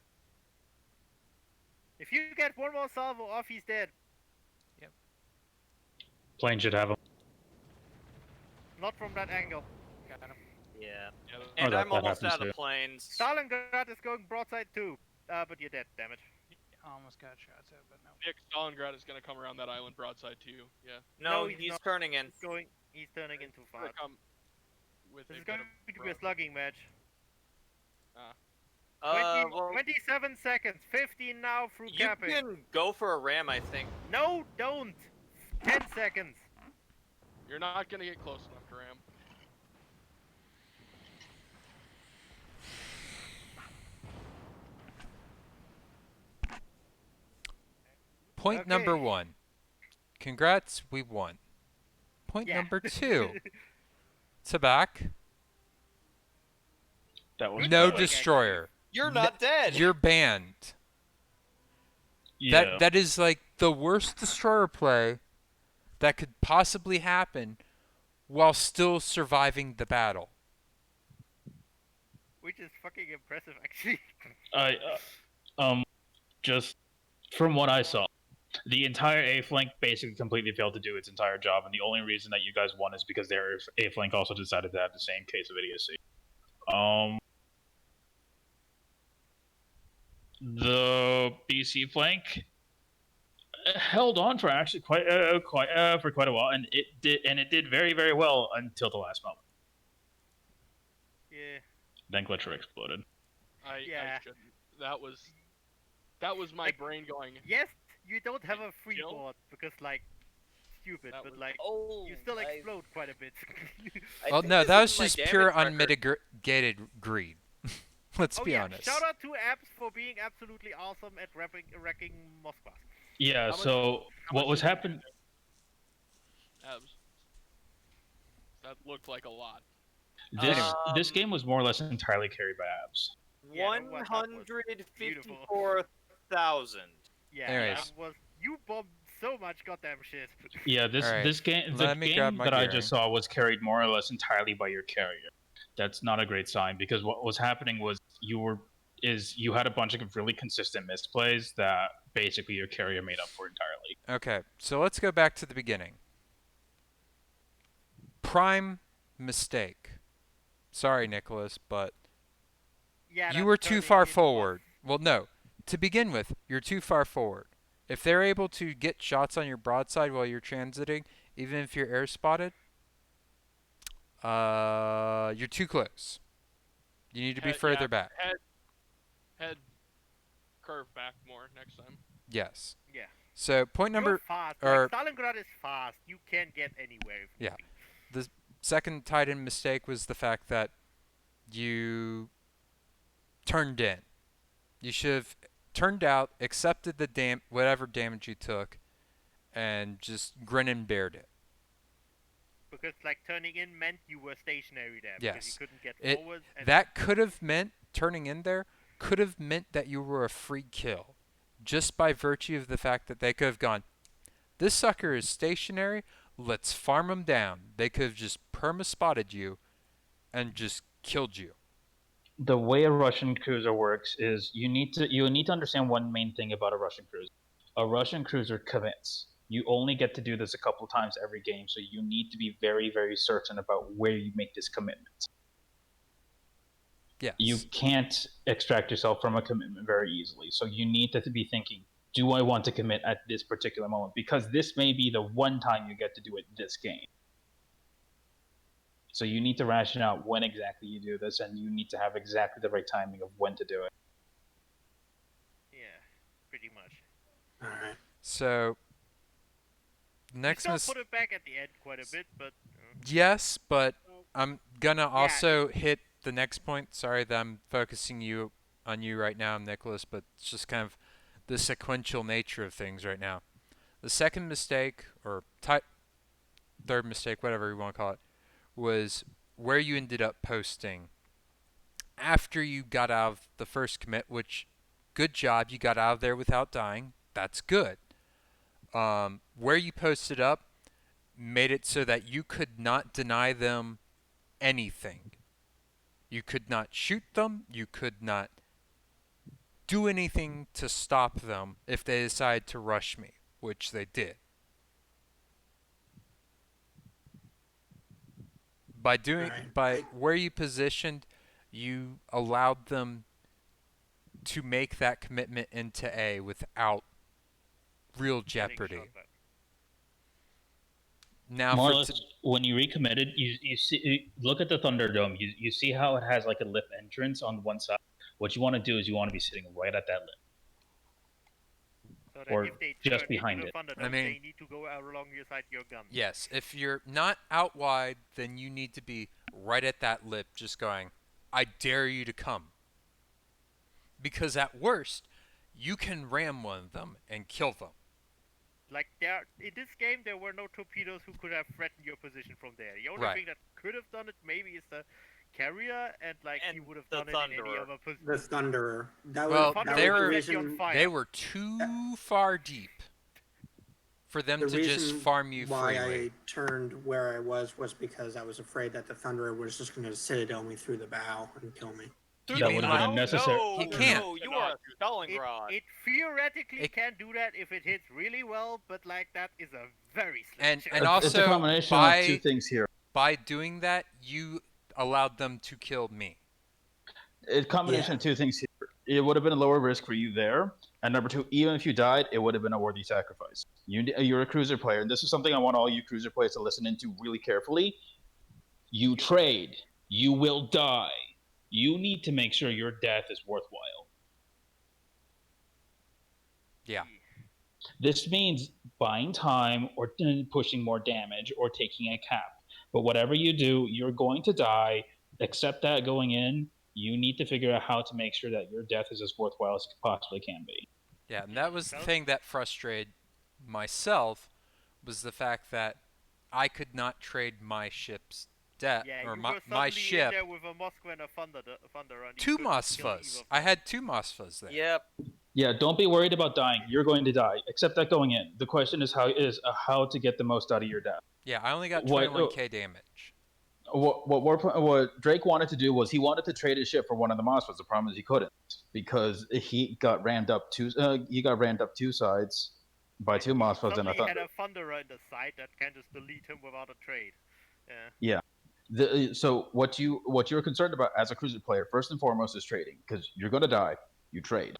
If you get one more salvo off, he's dead. Plane should have him. Not from that angle. Got him. Yeah. Yeah, And that- I'm that almost happens out too. of planes. Stalingrad is going broadside too. But you're dead, damn it. Almost got shots out, but no. Nick, Stalingrad is gonna come around that island broadside to you. Yeah. No, No, he's he's not. turning in. He's turning in too Gonna fast. come with This a is bit going of to be a broad- slugging match. 20, Well, 27 seconds. 15 now through you capping. can go for a ram, I think. No, don't. 10 seconds. You're not gonna get close enough to ram. Point number 1. Congrats, we won. Point number 2. Tabak. That was No bad. destroyer. You're not dead. You're banned. Yeah. That is like the worst destroyer play that could possibly happen while still surviving the battle. Which is fucking impressive, actually. Just from what I saw, the entire A flank basically completely failed to do its entire job, and the only reason that you guys won is because their A flank also decided to have the same case of idiocy. The BC flank held on for actually quite a while, and it did very, very well until the last moment. Yeah. Then Glitcher exploded. I shouldn't. That was my brain going. Yes, you don't have a free Kill? board because like stupid, That but was- like you still explode quite a bit. Well, no, that was just pure unmitigated greed. Let's be honest. Shout out to Abs for being absolutely awesome at wrecking Moskva. Yeah. So what was happening? Abs. That looked like a lot. This game was more or less entirely carried by Abs. 154,000. Yeah, Anyways. that was you bombed so much goddamn shit. Yeah, this game, the game that I just saw was carried more or less entirely by your carrier. That's not a great sign because what was happening was you had a bunch of really consistent misplays that basically your carrier made up for entirely. Okay, so let's go back to the beginning. Prime mistake. Sorry, Nicholas, but you were too far forward. Well, no. To begin with, you're too far forward. If they're able to get shots on your broadside while you're transiting, even if you're air spotted, you're too close. You need to be further back. Head curve back more next time. Yes. Yeah. So point number, You're fast. Like, Stalingrad is fast. You can't get anywhere. Yeah. The second tight-end mistake was the fact that you turned in. You should have turned out, accepted the whatever damage you took, and just grin and bared it. Because like turning in meant you were stationary there. Yes. Because you couldn't get forward. And That could have meant, turning in there, could have meant that you were a free kill. Just by virtue of the fact that they could have gone, this sucker is stationary, let's farm him down. They could have just perma-spotted you and just killed you. The way a Russian cruiser works is you need to understand one main thing about a Russian cruiser. A Russian cruiser commits. You only get to do this a couple times every game, so you need to be very, very certain about where you make this commitment. Yes. You can't extract yourself from a commitment very easily, so you need to be thinking, do I want to commit at this particular moment? Because this may be the one time you get to do it this game. So you need to ration out when exactly you do this, and you need to have exactly the right timing of when to do it. yeah, pretty much. All right. So, next you still put it back at the end quite a bit, but yes, but I'm gonna also hit the next point. Sorry that I'm focusing on you right now, Nicholas, but it's just kind of the sequential nature of things right now. The second mistake, or third mistake, whatever you want to call it, was where you ended up posting after you got out of the first commit, which, good job, you got out of there without dying. That's good. Where you posted up made it so that you could not deny them anything. You could not shoot them. You could not do anything to stop them if they decide to rush me, which they did. By where you positioned, you allowed them to make that commitment into A without real jeopardy. Now, more or less, when you recommitted, you see, look at the Thunderdome. You see how it has like a lip entrance on one side. What you want to do is you want to be sitting right at that lip. So that or if they just turn behind into it. the Thunderdome, I mean- they need to go along your side your gun. Yes, if you're not out wide, then you need to be right at that lip, just going, I dare you to come. Because at worst, you can ram one of them and kill them. Like in this game, there were no torpedoes who could have threatened your position from there. The only Right. thing that could have done it maybe is the carrier, and like he And would have the done it in any Thunderer. other position. The Thunderer. That Well, was, that they was the were- reason. They were too far deep for them The to just reason farm you why freely. I turned where I was because I was afraid that the Thunderer was just going to citadel me through the bow and kill me. You That mean would have like- been unnecessary. No, He can't. No, you are a Stalingrad. It theoretically It- can do that if it hits really well, but like that is a very slim And chance. and It's a also combination by of two things here. by doing that, you allowed them to kill me. It's a combination of two things here. It would have been a lower risk for you there, and number two, even if you died, it would have been a worthy sacrifice. You're a cruiser player, and this is something I want all you cruiser players to listen into really carefully. You trade. You will die. You need to make sure your death is worthwhile. Yeah. This means buying time or pushing more damage or taking a cap. But whatever you do, you're going to die. Accept that going in. You need to figure out how to make sure that your death is as worthwhile as it possibly can be. Yeah, and that was the thing that frustrated myself, was the fact that I could not trade my ship's death Yeah, or you my were suddenly ship. in there with a Moskva and a Thunder, and you Two couldn't kill Moskvas. either. I had two Moskvas there. Yep. Yeah, don't be worried about dying. You're going to die. Accept that going in. The question is how to get the most out of your death. Yeah, I only got What- 21k damage. What Drake wanted to do was he wanted to trade his ship for one of the Moskvas. The problem is he couldn't because he got rammed up two sides by two Moskvas and a Suddenly Thunder. had a Thunderer in the side that can just delete him without a trade. Yeah. So what you're concerned about as a cruiser player, first and foremost, is trading because you're going to die. You trade.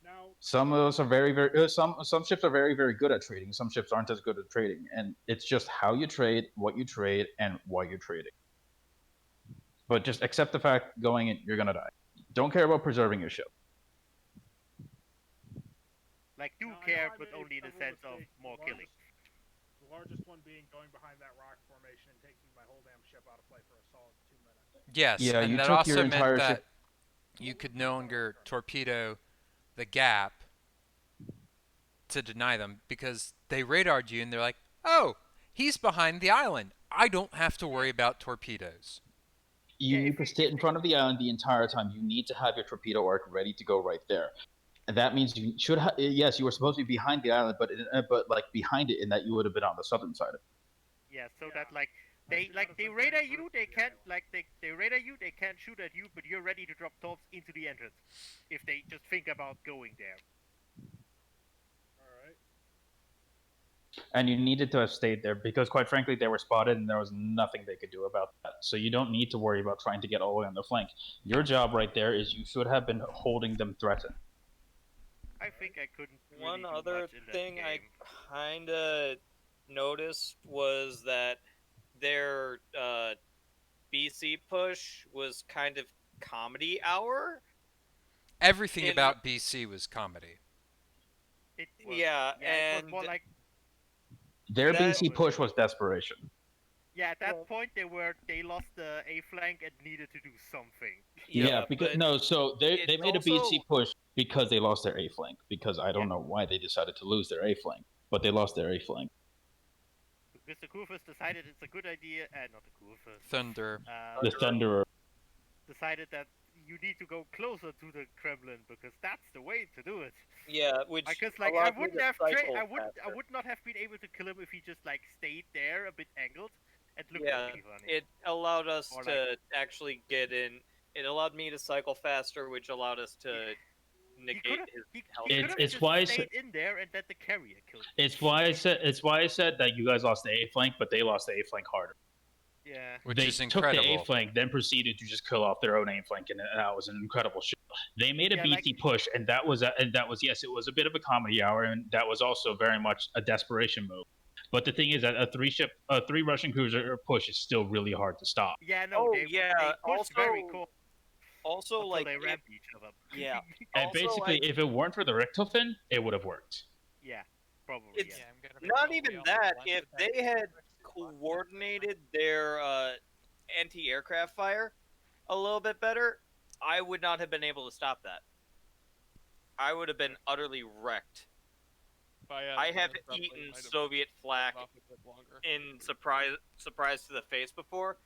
Now, Some of us are very some ships are very good at trading. Some ships aren't as good at trading, and it's just how you trade, what you trade, and why you're trading. But just accept the fact going in, you're gonna die. Don't care about preserving your ship. Like, do now, I know care, I but made only in the several sense of mistakes. more killing. The largest one being going behind that rock formation and taking my whole damn ship out of play for a solid 2 minutes. Yes, Yeah, and you that took also your meant entire that ship- you could no longer torpedo the gap to deny them because they radared you and they're like, oh, he's behind the island. I don't have to worry about torpedoes. You Yeah, need if to you- sit in front of the island the entire time. You need to have your torpedo arc ready to go right there. And that means you should have. Yes, you were supposed to be behind the island, but like behind it, in that you would have been on the southern side of it. Yeah, so that like they radar you, they can't they radar you, they can't shoot at you, but you're ready to drop torps into the entrance if they just think about going there. Alright. And you needed to have stayed there because, quite frankly, they were spotted and there was nothing they could do about that. So you don't need to worry about trying to get all the way on the flank. Your job right there is you should have been holding them threatened. I think I couldn't. Really One do other much in that thing I game. kinda noticed was that their BC push was kind of comedy hour. Everything In- about BC was comedy. It was, Yeah, it and was more like Their That- BC push was desperation. at that Well- point they lost the A flank and needed to do something. Yeah, because but no, so they it's made a BC also- push because they lost their A flank. Because I don't know why they decided to lose their A flank, but they lost their A flank. Because the Kurfürst decided it's a good idea, not the Kurfürst, Thunder. The Thunderer. decided that you need to go closer to the Kremlin because that's the way to do it. Yeah, which Because like I allowed me wouldn't to have cycle I faster. would not have been able to kill him if he just like stayed there a bit angled and looked Yeah, really funny. it allowed us Or, to actually get in. It allowed me to cycle faster, which allowed us to he negate could've- his he health. could've It's just why I stayed said- in there and let the carrier kill him. It's why I said that you guys lost the A flank, but they lost the A flank harder. Yeah. Which They is took incredible. the A flank, then proceeded to just kill off their own A flank, and that was an incredible shit. They made a Yeah, BC push, and that was yes, it was a bit of a comedy hour, and that was also very much a desperation move. But the thing is that a three Russian cruiser push is still really hard to stop. Yeah, no, Oh, they yeah, pushed very also- cool. Also, until like, they ramp each other. yeah. And Also, basically, like, if it weren't for the Richtofen, it would have worked. Yeah, probably. It's Yeah, I'm gonna be not real, even we only that. glanced If at that they had a lot. coordinated their anti-aircraft fire a little bit better, I would not have been able to stop that. I would have been utterly wrecked. If I, I had have the best, eaten might have Soviet held flak off a bit longer. in surprise to the face before.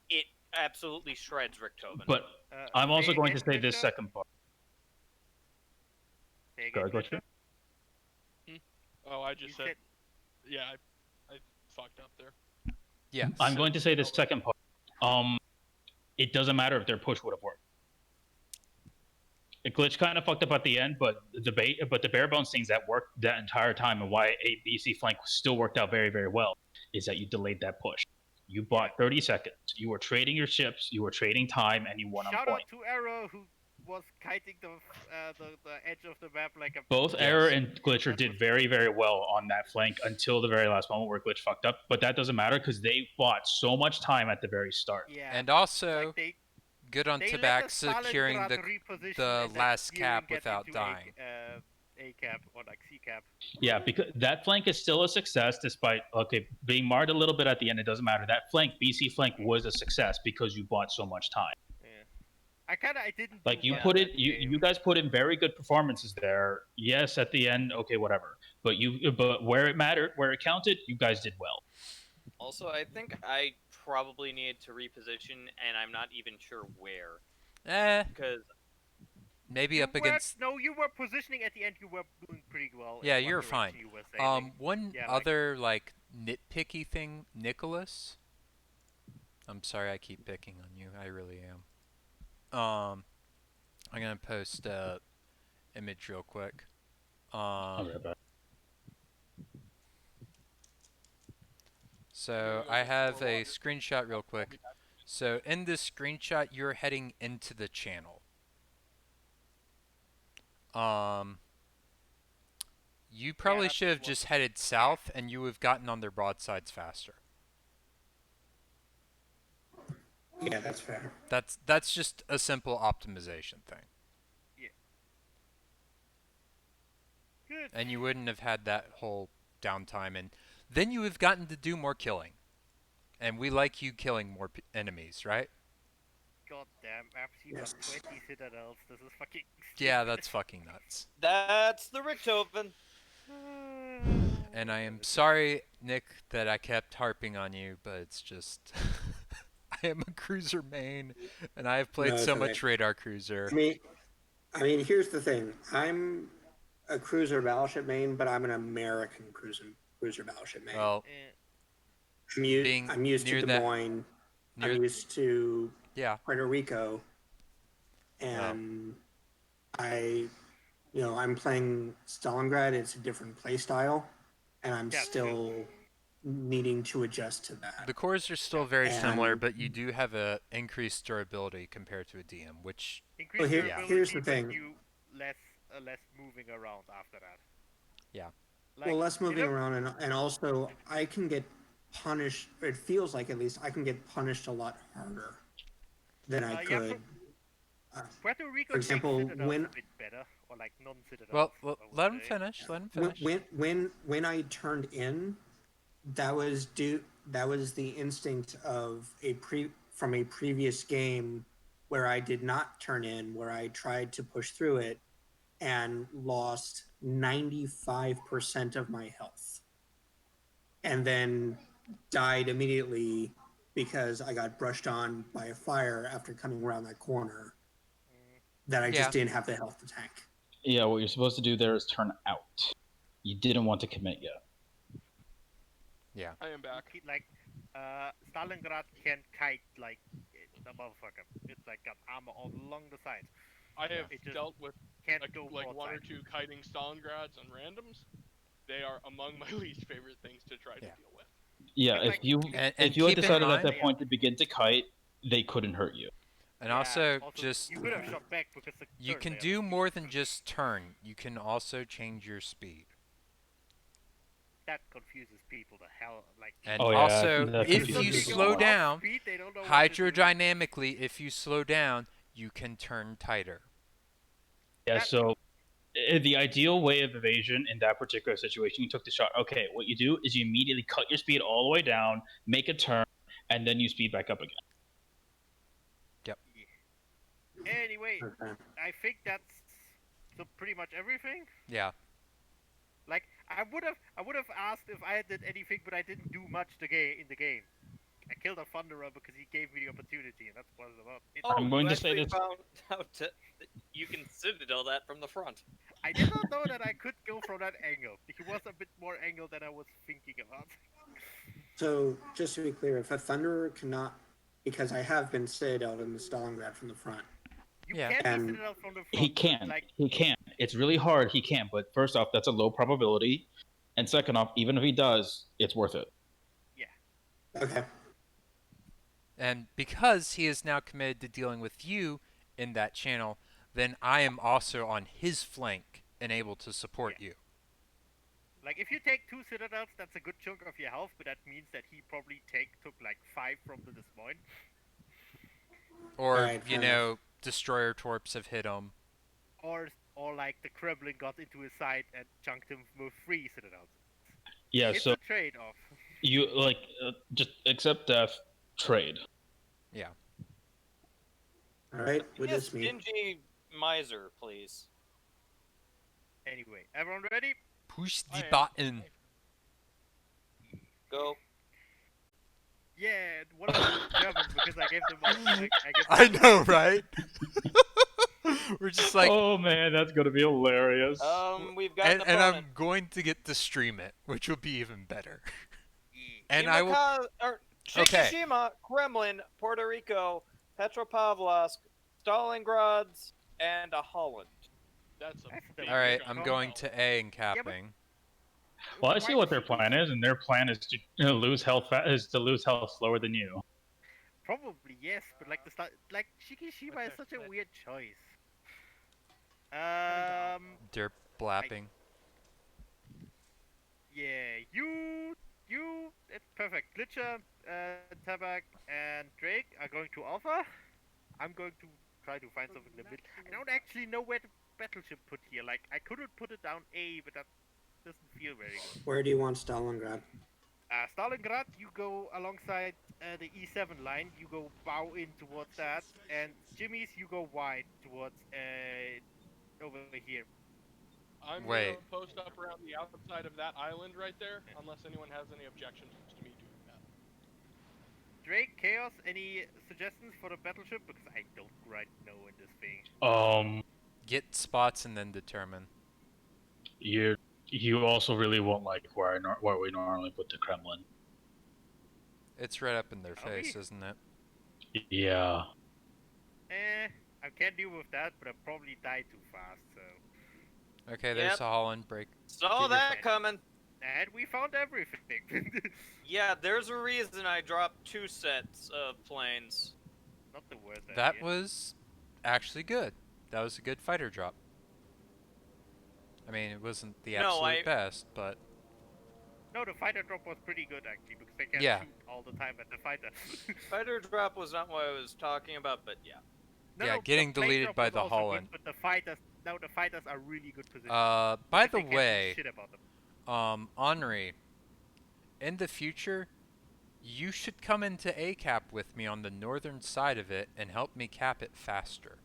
It absolutely shreds Richthofen. But I'm also say going to again, say this Glitcher? second part. Say Go again, ahead, Glitcher. Glitcher? Oh, I You just said, yeah, I fucked up there. Yes. I'm going to say this second part. It doesn't matter if their push would have worked. The glitch kind of fucked up at the end, but the bare bones things that worked that entire time and why a BC flank still worked out very, very well is that you delayed that push. You bought 30 seconds. You were trading your ships. You were trading time, and you won on Shout point. out to Arrow who was kiting the edge of the map like a. Both Yes. Error and Glitcher That did was- very, very well on that flank until the very last moment where Glitch fucked up. But that doesn't matter because they bought so much time at the very start. Yeah. And also, like they good on they let Tabac the securing Stalingrad the reposition and then last Spearing cap get without into dying. A cap or like C cap. Yeah, because that flank is still a success despite being marred a little bit at the end. It doesn't matter. That flank, BC flank, was a success because you bought so much time. Yeah. I didn't Like do you well put it, that you game. you guys put in very good performances there. Yes, at the end, okay, whatever. But where it mattered, where it counted, you guys did well. Also, I think I probably need to reposition, and I'm not even sure where. Because Maybe You up were- against. No, you were positioning at the end. You were doing pretty well. Yeah, in what you're direction fine. You were sailing. One Yeah, like- other like nitpicky thing, Nicholas. I'm sorry, I keep picking on you. I really am. I'm gonna post a image real quick. I'll be right back. So I have a screenshot real quick. So in this screenshot, you're heading into the channel. You probably that's should have what- just headed south, and you would have gotten on their broadsides faster. Yeah, that's fair. That's just a simple optimization thing. Good. And you wouldn't have had that whole downtime, and then you would have gotten to do more killing. And we like you killing more enemies, right? God damn, I've seen Yes. 20 citadels. This is fucking. Yeah, that's fucking nuts. that's the Richthofen. And I am sorry, Nick, that I kept harping on you, but it's just I am a cruiser main, and I have played No, so it's much okay. radar cruiser. I mean, here's the thing. I'm a cruiser battleship main, but I'm an American cruiser battleship main. Well, I'm used to near Des that- Moines. near- I'm used to yeah. Puerto Rico, and I'm playing Stalingrad. It's a different play style, and I'm Yeah, still needing to adjust to that. The cores are still very similar, And- but you do have a increased durability compared to a DM, which Increase Well, durability, here's the but thing. You less moving around after that. Yeah. Like, Well, less moving you know- around, and also I can get punished. It feels like at least I can get punished a lot harder than I yeah, could. Puerto Rico for example, takes citadels when- a bit better, or like non-citadels. well, I would let him say. finish. Let him finish. When I turned in, that was the instinct of from a previous game where I did not turn in, where I tried to push through it and lost 95% of my health, and then died immediately because I got brushed on by a fire after coming around that corner. That I Yeah. just didn't have the health to tank. Yeah, what you're supposed to do there is turn out. You didn't want to commit yet. Yeah. I am back. Like, Stalingrad can kite like the motherfucker. It's like got armor all along the sides. I have It just dealt with Can't like go one or broadside. two kiting Stalingrads and randoms. They are among my least favorite things to try to Yeah. deal with. Yeah, It's if like- you And if you had keep in decided at mind- that point to begin to kite, they couldn't hurt you. And Yeah, also, just you could have shot back because the you turn can there do was- more than just turn. You can also change your speed. That confuses people the hell. Like, And Oh, yeah, also, that if confuses you people. slow Off down, speed, they don't know what to do. hydrodynamically, if you slow down, you can turn tighter. Yeah, so the ideal way of evasion in that particular situation, you took the shot. Okay, what you do is you immediately cut your speed all the way down, make a turn, and then you speed back up again. Yep. Yeah. Anyway, Okay. I think that's so pretty much everything. Yeah. Like I would have asked if I did anything, but I didn't do much in the game. I killed a Thunderer because he gave me the opportunity, and that's what it's about. Oh, I'm going you to say actually this. found out that you can Citadel that from the front. I did not know that I could go from that angle. He was a bit more angle than I was thinking about. So just to be clear, if a Thunderer cannot, because I have been citadeled in the Stalingrad from the front. You Yeah. can be And Citadel from the front. He but, can. Like, He can. It's really hard. He can. But first off, that's a low probability. And second off, even if he does, it's worth it. okay. And because he is now committed to dealing with you in that channel, then I am also on his flank and able to support you. like if you take 2 Citadels, that's a good chunk of your health, but that means that he probably took like 5 from the Des Moines. Or, Alright, you fair know, destroyer torps have hit him. Or like the Kremlin got into his side and chunked him with 3 Citadels. Yeah, It's so a trade-off. you, like, just accept death, trade. Yeah. Alright, with Yes, this me. stingy miser, please. Anyway, everyone ready? Push the I am. button. Go. Yeah, one of them is German because I gave them all. I know, right? We're just like, Oh man, that's gonna be hilarious. We've got an and I'm opponent. going to get to stream it, which will be even better. And I will. Okay. Shikishima, Kremlin, Puerto Rico, Petropavlovsk, Stalingrad, and a Holland. That's a That's big the All right, chunk I'm of going health. to A and capping. Well, I see what their plan is, and their plan is to lose health slower than you. Probably yes, but like like Shikishima With is their such a split. weird choice. They're blapping. Yeah, it's perfect. Glitcher, Tabak, and Drake are going to Alpha. I'm going to try to find something in the middle. I don't actually know where the battleship put here. Like, I couldn't put it down A, but that doesn't feel very good. Where do you want Stalingrad? Stalingrad, you go alongside the E7 line. You go bow in towards that, and Jimmy's, you go wide towards over here. I'm Wait. gonna post up around the outside of that island right there, unless anyone has any objections to me doing that. Drake, Chaos, any suggestions for the battleship? Because I don't quite know in this thing. Get spots and then determine. You also really won't like where we normally put the Kremlin. It's right up in their Are face, we? isn't it? Yeah. I can't deal with that, but I probably die too fast, so. Okay, there's Yep. a Holland break. Saw your that friend. coming. And we found everything. Yeah, there's a reason I dropped 2 sets of planes. Not the worst That idea. was actually good. That was a good fighter drop. I mean, it wasn't the No, absolute best, but No, the fighter drop was pretty good actually, because they can Yeah. shoot all the time at the fighter. Fighter drop was not what I was talking about, but yeah. Yeah, getting the plane deleted drop by was the also Holland. Good, but the fighters are really good position. by because the they can't do way, shit about them. Henri, in the future, you should come into ACAP with me on the northern side of it and help me cap it faster.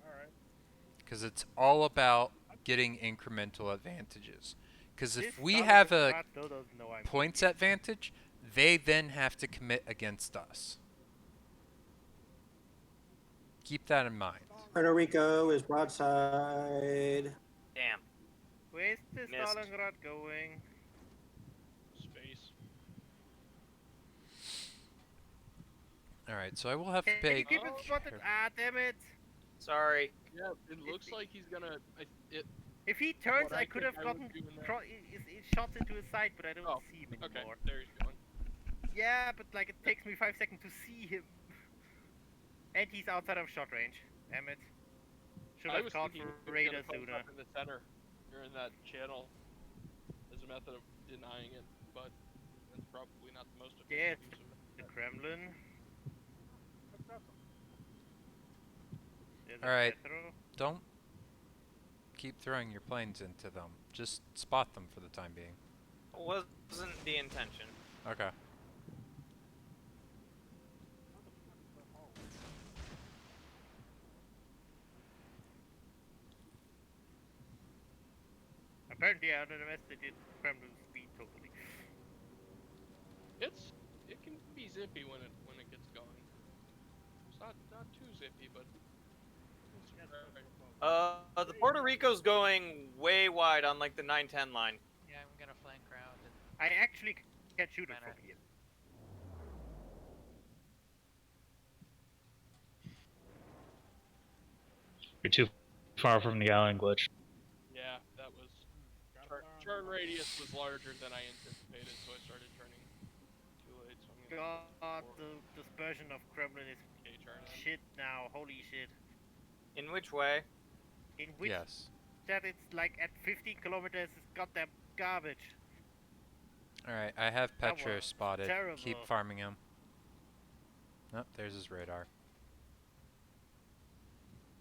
Alright. Because it's all about getting incremental advantages. Because if This we Stalingrad have a still doesn't know I'm points here. advantage, they then have to commit against us. Keep that in mind. Puerto Rico is broadside. Damn. Where's this Missed. Stalingrad going? Space. Alright, so I will have to Can pay. you keep it spotted? Ah, damn it! Sorry. Yeah, it looks like he's gonna. If he turns, What I I could think have I would gotten do in that- shots into his side, but I don't Oh, see him Okay, anymore. there he's going. Yeah, but like it takes me 5 seconds to see him. And he's outside of shot range. Damn it. Should I have was called thinking for he was gonna Raider post sooner. up in the center, or in that channel, as a method of denying it, but that's probably not the most Yeah, efficient use of the it. Kremlin. That's awesome. Alright, don't keep throwing your planes into them. Just spot them for the time being. Wasn't the intention. Okay. Apparently, I underestimated Kremlin's speed totally. It can be zippy when it gets going. It's not too zippy, but it's alright. The Puerto Rico's going way wide on like the 910 line. Yeah, I'm gonna flank around and I actually can't shoot it from here. You're too far from the island glitch. Yeah, that was turn radius was larger than I anticipated, so I started turning too late. So I'm gonna God, the dispersion of Kremlin is shit now. Holy shit. In which way? In which Yes. that it's like at 50 kilometers is goddamn garbage. Alright, I have That Petro was spotted. terrible. Keep farming him. Oh, there's his radar.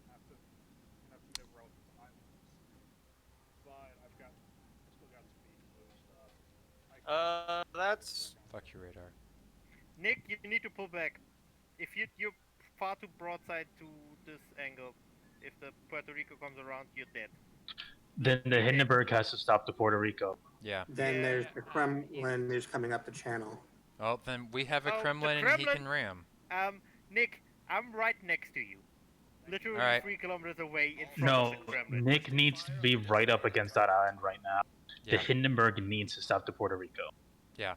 Have to live relative to islands, but I've still got speed boost. That's Fuck your radar. Nick, you need to pull back. If you're far too broadside to this angle, if the Puerto Rico comes around, you're dead. Then the Hindenburg has to stop the Puerto Rico. Yeah. Then there's the Kremlin who's coming up the channel. Well, then we have a Oh, the Kremlin and he Kremlin- can ram. Nick, I'm right next to you. Literally Alright. 3 kilometers away in front No, of the Kremlin. Nick needs to be right up against that island right now. Yeah. The Hindenburg needs to stop the Puerto Rico. Yeah.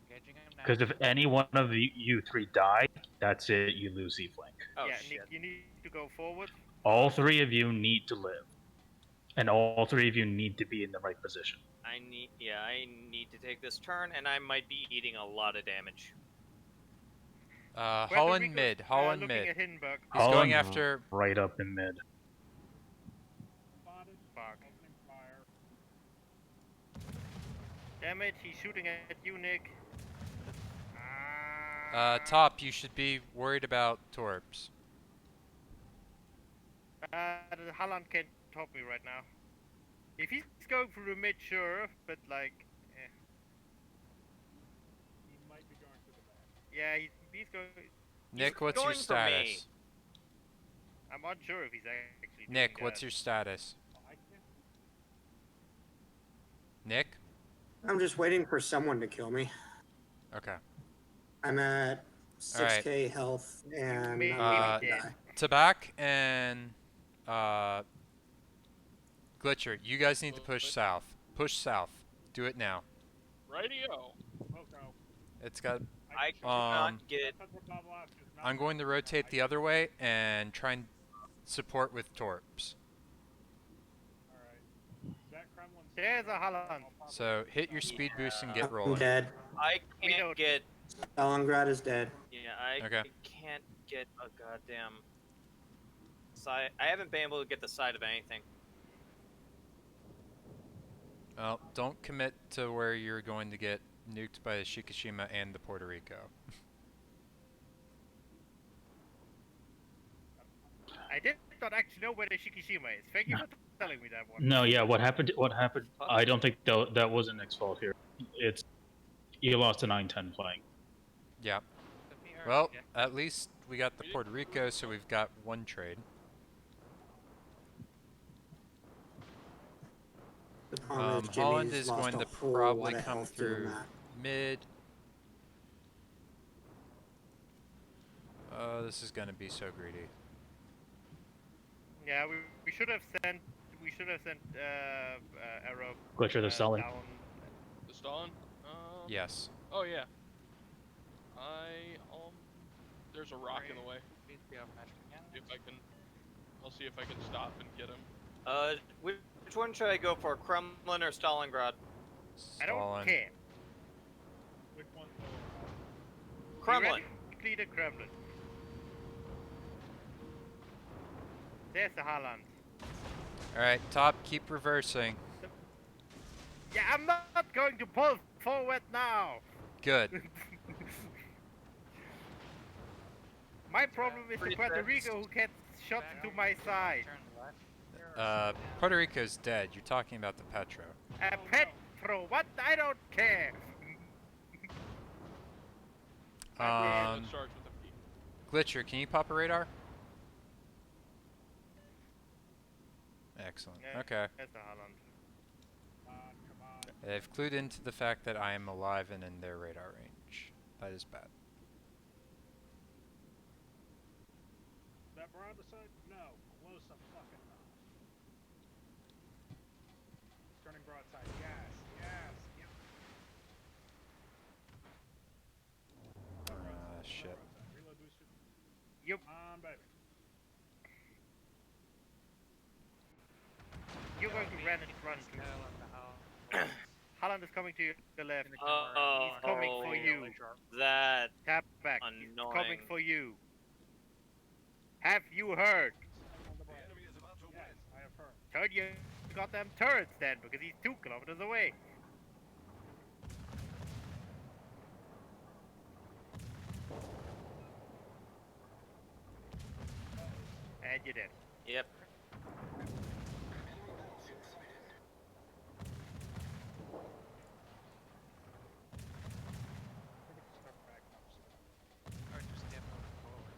engaging him now. Because if any one of you three die, that's it. You lose E-flank. oh yeah, shit. Nick, you need to go forward. All three of you need to live, and all three of you need to be in the right position. I need to take this turn, and I might be eating a lot of damage. Puerto Holland Rico's, mid. Holland looking mid. at Hindenburg. He's going Holland after. right up in mid. Spotted. Fuck. Opening fire. Damn it, he's shooting at you, Nick. Top, you should be worried about torps. The Holland can't top me right now. If he's going for the mid, sure, but like, He might be going to the back. yeah, he's going. Nick, what's your going for me. status? I'm unsure if he's actually. doing Nick, that. what's your status? Oh, I can't. Nick? I'm just waiting for someone to kill me. Okay. I'm at 6k health and may I'm be about to dead. die. Tabak and Glitcher, you guys need to push south. Push south. Do it now. Radio. Okay. It's got. I cannot get. That's what Bob Lash is not I'm going to rotate the other way and try and support with torps. Alright. That Kremlin. There's a Holland. So hit your speed boost and get I'm rolling. dead. I can't don't- get. Stalingrad is dead. Yeah, I Okay. can't get a goddamn side. I haven't been able to get the side of anything. Well, don't commit to where you're going to get nuked by the Shikishima and the Puerto Rico. I did not actually know where the Shikishima is. Thank you for telling me that one. No, yeah. What happened? What happened? I don't think that wasn't Nick's fault here. It's you lost a 9-10 flank. Yeah. Let me Well, yeah. at least we got the Puerto Rico, so we've got one trade. The problem is Holland Jimmy's is lost going a to whole probably lot of come health doing through that. mid. This is gonna be so greedy. Yeah, we should have sent arrow. Glitcher the Sully. Down. The Stalin? Yes. Oh yeah. There's a rock in the way. Needs to be off magic again. If I can, I'll see if I can stop and get him. Which one should I go for, Kremlin or Stalingrad? I don't Stalin. care. Which one's Kremlin. Theoretically, the Kremlin. There's the Holland. Alright, top, keep reversing. Yeah, I'm not going to pull forward now. Good. My problem is the Pretty Puerto fast. Rico who gets shot into my side. Turn left here or Puerto Rico's dead. You're talking about the Petro. Petro, what? I don't care. That starts with a P. Glitcher, can you pop a radar? Excellent. Yeah, Okay. That's a Holland. Come on. They've clued into the fact that I am alive and in their radar range. That is bad. That broadside? No. Close up fucking enough. Turning broadside. Yes. Yes. Yep. Shit. Broadside. Reload booster. Yep. On, baby. You're going to run to. Holland is coming to your left. Oh, He's coming for you. That Tap back. He's coming annoying. for you. Have you heard? Yes, I have heard. Turn your goddamn turrets then, because he's 2 kilometers away. And you're dead. Yep. or just dip forward.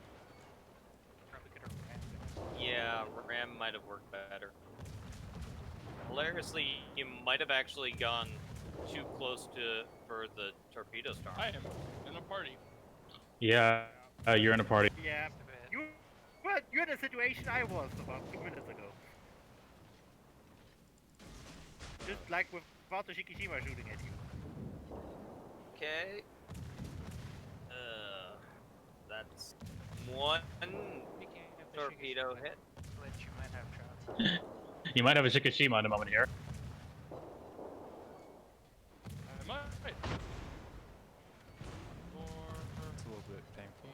Probably could have rammed it. Yeah, Ram might have worked better. Hilariously, you might have actually gone too close for the torpedo storm. I am in a party. Yeah, you're in a party. Yeah. Just a bit. You're in a situation I was about 2 minutes ago. Just like without the Shikishima shooting at you. Okay. That's one Speaking of the torpedo Shikishima hit. glitch, you might have shots. You might have a Shikishima in a moment here. I might. It's a little bit painful.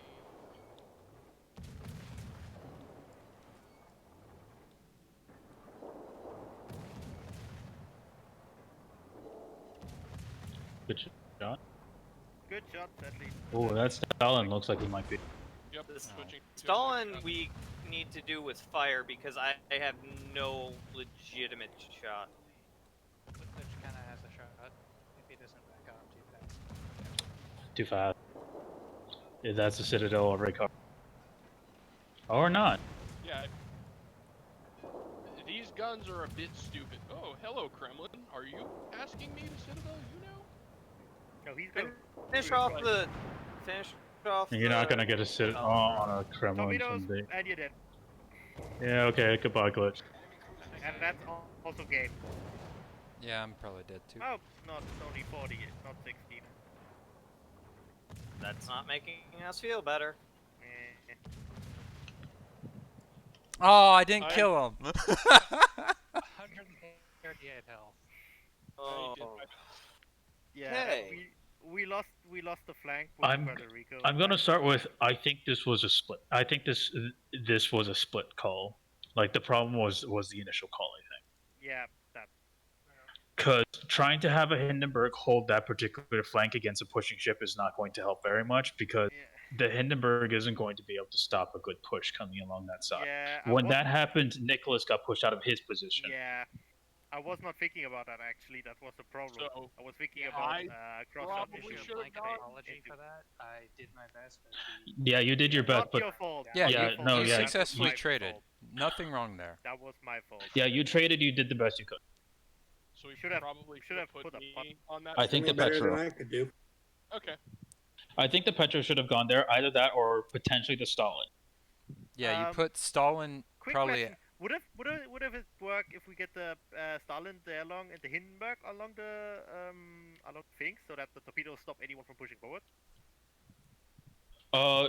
Good shot. Good shot, sadly. Oh, that Stalin looks like he might be. Yep. This Switching. Stalin we need to do with fire because I have no legitimate shot. The glitch kinda has a shot if he doesn't back off too fast. Too fast. Yeah, that's the Citadel of recovery. Or not. Yeah. These guns are a bit stupid. Oh, hello, Kremlin. Are you asking me to Citadel? You know? No, he's going Finish to off the. You're not gonna get a sit on a Kremlin torpedoes, someday. and you're dead. Yeah, okay, goodbye, Glitch. And that's also game. Yeah, I'm probably dead too. Oh, not only 40, not 60. That's not making us feel better. Eh. Oh, I didn't kill him. 138 health. Oh. Yeah, Okay. we lost the flank with I'm Puerto Rico. gonna start with I think this was a split. I think this was a split call. Like the problem was the initial call, I think. Yeah, that. Because trying to have a Hindenburg hold that particular flank against a pushing ship is not going to help very much because the Hindenburg isn't going to be able to stop a good push coming along that side. Yeah, When that happened, Nicholas got pushed out of his position. Yeah, I was not thinking about that actually. That was the problem. So, I was thinking yeah, about I cross-shot probably issues. should've Blanket gone apology for that. I did my best, but Yeah, you did your best, Not but your fault. Yeah, Yeah, you, no, you yeah. successfully That was my traded. fault. Nothing wrong there. That was my fault. yeah, you traded. You did the best you could. So we Should have- probably should have put put a me button. on that. I think the Better Petro. than I could do. Okay. I think the Petro should have gone there. Either that or potentially the Stalin. Yeah, you Um, put Stalin Quick probably. question: Would it it work if we get the Stalin there along and the Hindenburg along the things so that the torpedoes stop anyone from pushing forward?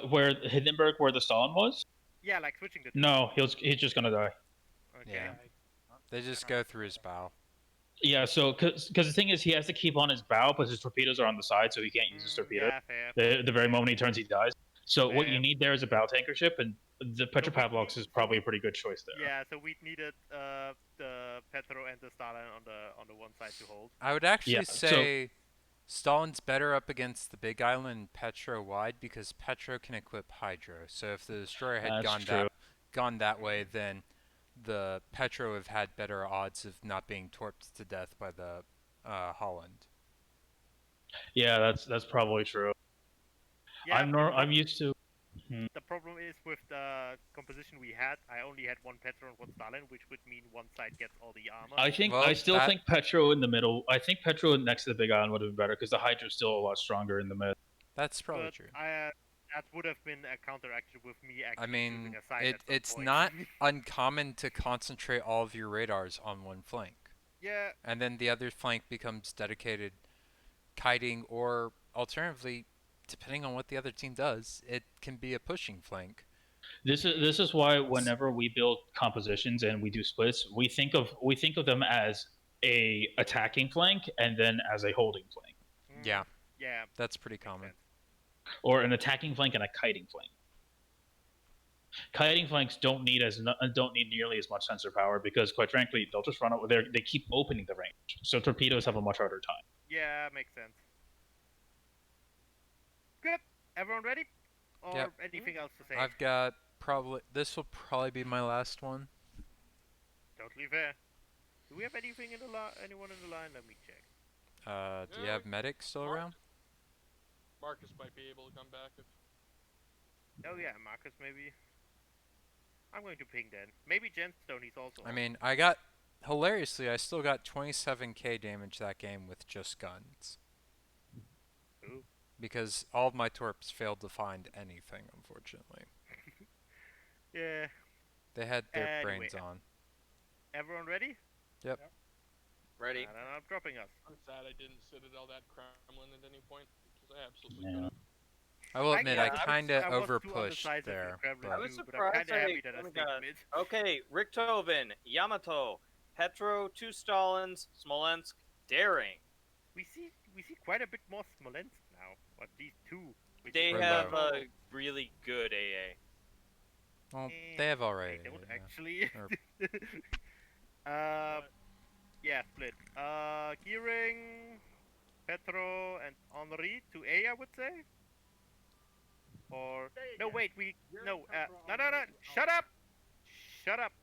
Where Hindenburg, where the Stalin was? Yeah, like switching the. No, he's just gonna die. Okay. Yeah. They just go through his bow. Yeah, so because the thing is, he has to keep on his bow, but his torpedoes are on the side, so he can't use his torpedo. Yeah, fair. The very moment he turns, he dies. So what you Fair. need there is a bow tanker ship, and the Petropavlovsk is probably a pretty good choice there. Yeah, so we needed the Petro and the Stalin on the one side to hold. I would actually Yeah, so- say Stalin's better up against the Big Island and Petro wide because Petro can equip Hydro. So if the destroyer had That's true. gone that way, then the Petro have had better odds of not being torped to death by the Holland. Yeah, that's probably true. Yeah, I'm used to. the problem is with the composition we had, I only had one Petro and one Stalin, which would mean one side gets all the armor. I still think Petro in the middle. I think Petro next to the Big Island would have been better because the Hydra's still a lot stronger in the mid. That's probably but true. That would have been a counteraction with me actually I mean, choosing a side at some it's point. not uncommon to concentrate all of your radars on one flank. Yeah. And then the other flank becomes dedicated kiting, or alternatively, depending on what the other team does, it can be a pushing flank. This is why whenever we build compositions and we do splits, we think of them as a attacking flank and then as a holding flank. Yeah. Yeah. That's pretty common. Or an attacking flank and a kiting flank. Kiting flanks don't need nearly as much sensor power because, quite frankly, they'll just run out there. They keep opening the range, so torpedoes have a much harder time. Yeah, makes sense. Good. Everyone ready? Or Yep. anything else to say? I've got this will probably be my last one. Totally fair. Do we have anything in the anyone in the line? Let me check. Do you have medic still around? Marcus might be able to come back if. Oh yeah, Marcus maybe. I'm going to ping then. Maybe Gemstone, he's also. I mean, hilariously, I still got 27k damage that game with just guns. Ooh. Because all of my torps failed to find anything, unfortunately. Yeah. They had their brains on. Everyone ready? Yep. Ready. I'm dropping us. I'm sad I didn't Citadel that Kremlin at any point, because I absolutely could have. I will admit, I kind of I was too overpushed undecided there. in Kremlin I was too, but I'm surprised kind of happy that I oh my stayed God. mid. Okay, Richthofen, Yamato, Petro, 2 Stalins, Smolensk, Daring. We see quite a bit more Smolensk now. At least 2. They have a really good AA. Well, they have already. They don't yeah. actually. Or- Yeah, split. Gearing, Petro, and Henri to A, I would say. Or no, wait, no, shut up, shut up.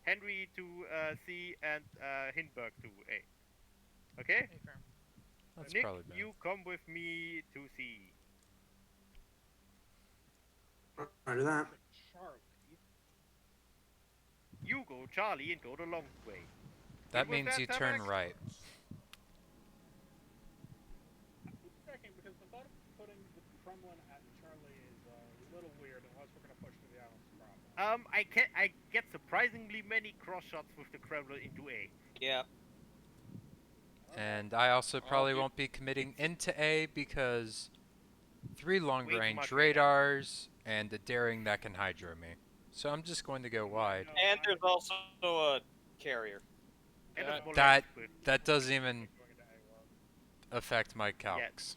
Henry to C and Hinberg to A. Okay. That's Nick, probably bad. you come with me to C. Roger that. You go Charlie and go the long way. That Good with means you turn Tamak? right. Checking because the thought of putting the Kremlin at Charlie is a little weird unless we're gonna push to the islands problem. I get surprisingly many cross shots with the Kremlin into A. Yeah. And I also probably won't be committing into A because 3 long-range much radars and a Daring that can hydro me. So I'm just going to go wide. And there's also a carrier. And a Smolensk That with- that doesn't even affect my calcs.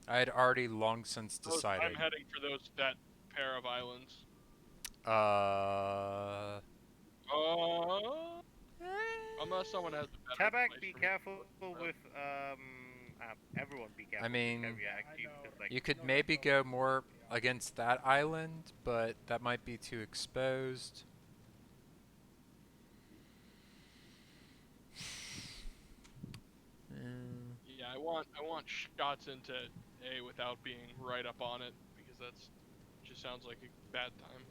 I had already long since I'm decided. heading for that pair of islands. Unless someone has a better Tabak, place be for me. careful with everyone be careful. I mean, with carrier, actually, because, like, you could maybe go more against that island, but that might be too exposed. Yeah, I want shots into A without being right up on it because that's just sounds like a bad time.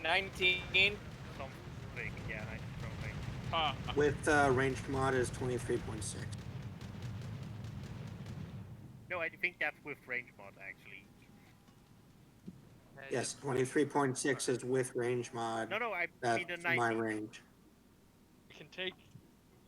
$19. something. Yeah, nice something. With ranged mod is 23.6. No, I think that's with range mod actually. Yes, 23.6 is with range mod. No, I That's mean the 90. my range. It can take,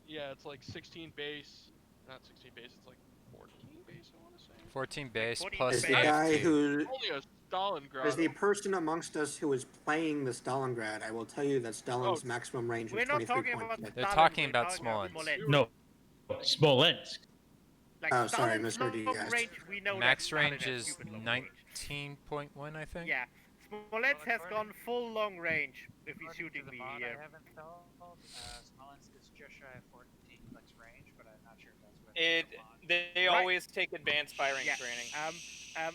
yeah, it's like 16 base, not 16 base, it's like 14 base, I want to say. 14 base 14 plus As the guy AFK. who, Only a Stalingrad. as the person amongst us who is playing the Stalingrad, I will tell you that Stalin's maximum range We're is not talking about 23.6. They're Stalin, talking we're about talking Smolensk. No, Smolensk. Like, Oh, sorry, Stalin's misheard you long guys. range, we know Max that Stalin range has is stupid long range. 19.1, I think. Yeah, Smolensk has according- gone full long range if he's According shooting to the me mod here. I have installed, Smolensk is just shy of 14 clicks range, but I'm not sure if that's with It the mod. they Right. always take advanced firing Yeah. training.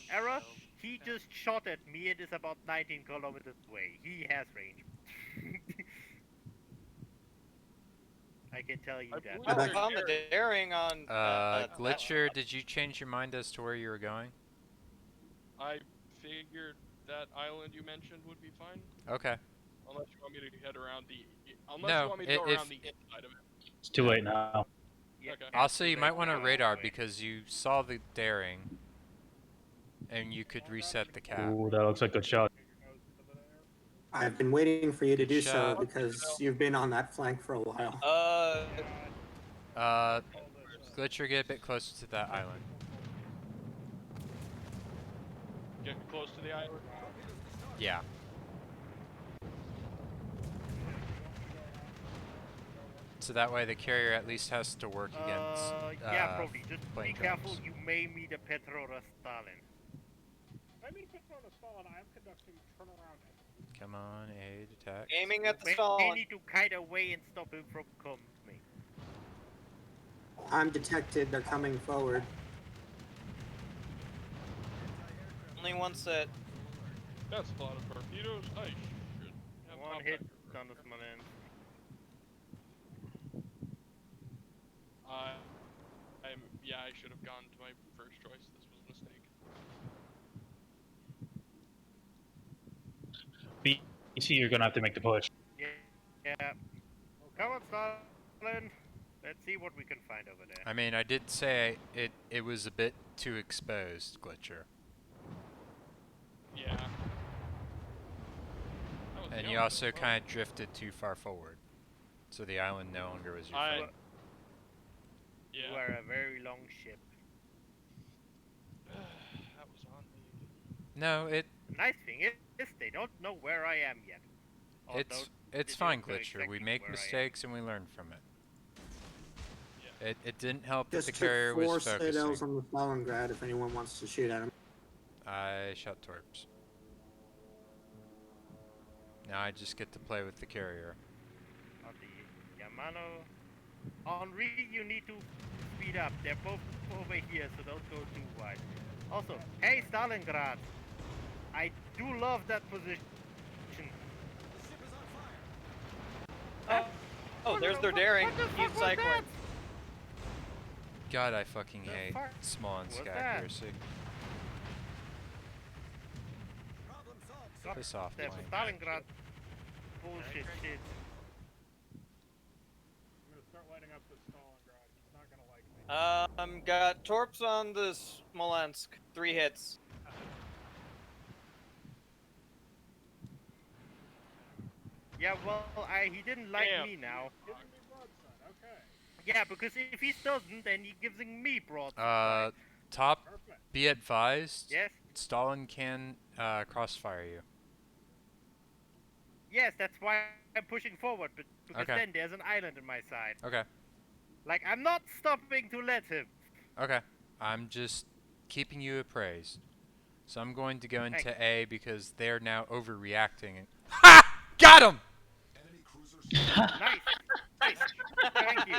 Error. So, He yeah. just shot at me and is about 19 kilometers away. He has range. I can tell you I that. believe Oh, they're found the daring. daring on that Glitcher, spot. did you change your mind as to where you were going? I figured that island you mentioned would be fine. Okay. Unless you want me to head around the. Unless No, you want me to go if around the inside of it. It's too late now. Yeah, Okay. also, too you late might want to now, radar anyway. because you saw the daring, and you could reset the cap. Ooh, that looks like a good shot. I've been waiting for you to Good do so shot. because you've been on that flank for a while. Glitcher, get a bit closer to that island. Get close to the island. Yeah. So that way the carrier at least has to work against yeah, probably. Just be plane careful. drones. You may meet a Petrora Stalin. I mean, Petrona Stalin, I am conducting turnaround. Come on, aid attack. Aiming at the May stall. need to kite away and stop him from coming. I'm detected. They're coming forward. Only one set. That's a lot of torpedoes. I should have One popped hit that. on the Smolensk. Yeah, I should have gone to my first choice. This was a mistake. BC, you're gonna have to make the push. Yeah. Come on, Stalin. Let's see what we can find over there. I mean, I did say it was a bit too exposed, Glitcher. Yeah. And you also kind of drifted too far forward. So the island no longer was your friend. Yeah. You are a very long ship. That was on me. No, The nice thing is they don't know where I am yet. It's they fine, don't know Glitcher. We exactly make where I am. mistakes and we learn from it. Yeah. It didn't help that Just the took carrier 4 was citadels focusing. on the Stalingrad if anyone wants to shoot at him. I shot torps. Now I just get to play with the carrier. On the Yamano. Henri, you need to speed up. They're both over here, so don't go too wide. Also, hey Stalingrad, I do love that position. Oh, there's their daring. Keep cycling. God, I fucking hate fuck Smolensk was that? accuracy. God, Piss off, that plane. Stalingrad bullshit shit. I'm gonna start lighting up the Stalingrad. He's not gonna like me. Got torps on the Smolensk. 3 hits. Yeah, well, he didn't like Damn. me now. Giving me broadside. Okay. Yeah, because if he doesn't, then he's giving me broadside. Top, Perfect. be advised, Yes? Stalin can crossfire you. Yes, that's why I'm pushing forward, but because Okay. then there's an island on my side. Okay, Like, I'm not stopping to let him. okay. I'm just keeping you appraised. So I'm going to go into A because they're now overreacting. And ha! Got him! Nice. Nice. Thank you.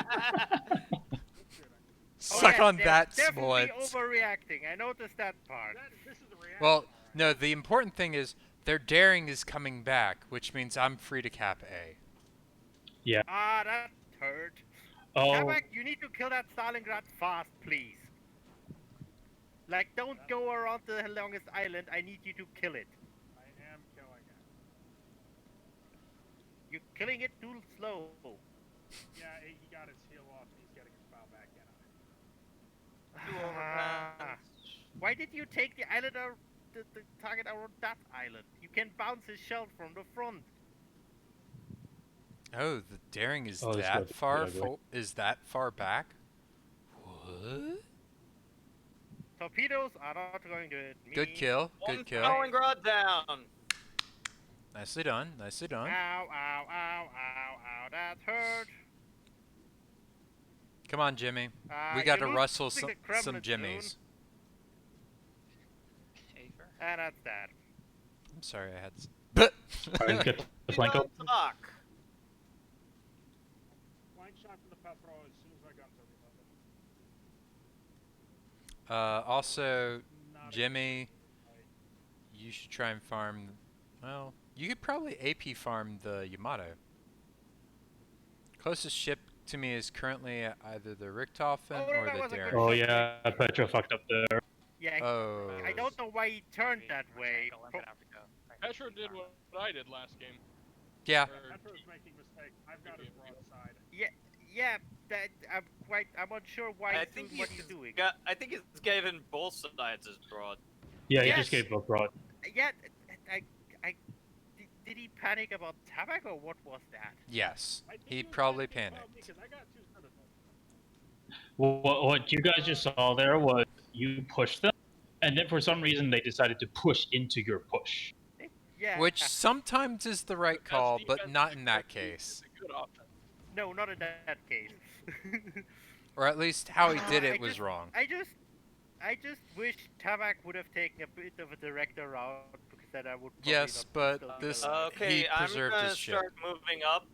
Suck on they're that, definitely Smolensk. overreacting. I noticed that part. This is the reaction. Well, no, the important thing is their daring is coming back, which means I'm free to cap A. Ah, that hurt. Oh, Kabak, you need to kill that Stalingrad fast, please. Like, don't go around the longest island. I need you to kill it. I am killing it. You're killing it too slow. Yeah, he got his heel off and he's getting his bow back in on it. Two overpass. Why did you take the island or the target around that island? You can bounce his shell from the front. Oh, the daring is Oh, this that goes far ugly. is that far back? What? Torpedoes are not going to hit me. Good kill. One Good kill. Stalingrad down. Nicely done. Nicely done. Ow, ow, ow, ow, ow, that hurt. Come on, Jimmy. We got to you're rustle losing some, the Kremlin some jimmies. Hafer. And that's that. I'm sorry, I had. But Alright, get the flank up. Talk. Flank shot from the Petro as soon as my guns are reloaded. Also, Not a Jimmy, fight. you should try and farm. Well, you could probably AP farm the Yamato. Closest ship to me is currently either the Richthofen Oh, or that the was a good Daring. Oh shot. yeah, Petro fucked up there. Yeah, Oh. I don't know why he turned that way. Petro did what I did last game. Yeah. Or- Petro's making mistakes. I've got his broadside. Yeah, that I'm unsure why I he's think doing what he's doing. I think he's given both sides his broad. Yeah, he Yes. just gave both broad. Yeah, did he panic about Tabak or what was that? Yes. I think He was probably thinking about panicked. me 'cause I got two citizens. What you guys just saw there was you pushed them, and then for some reason they decided to push into your push. Yeah. Which sometimes is the right That's call, but defense not in that is a good- case. is a good option. No, not in that case. Or at least how he did I it was just- wrong. I just wish Tabak would have taken a bit of a director route because then I would. Probably Yes, not but still be this- alive. Okay, He I'm preserved gonna his ship. start moving up.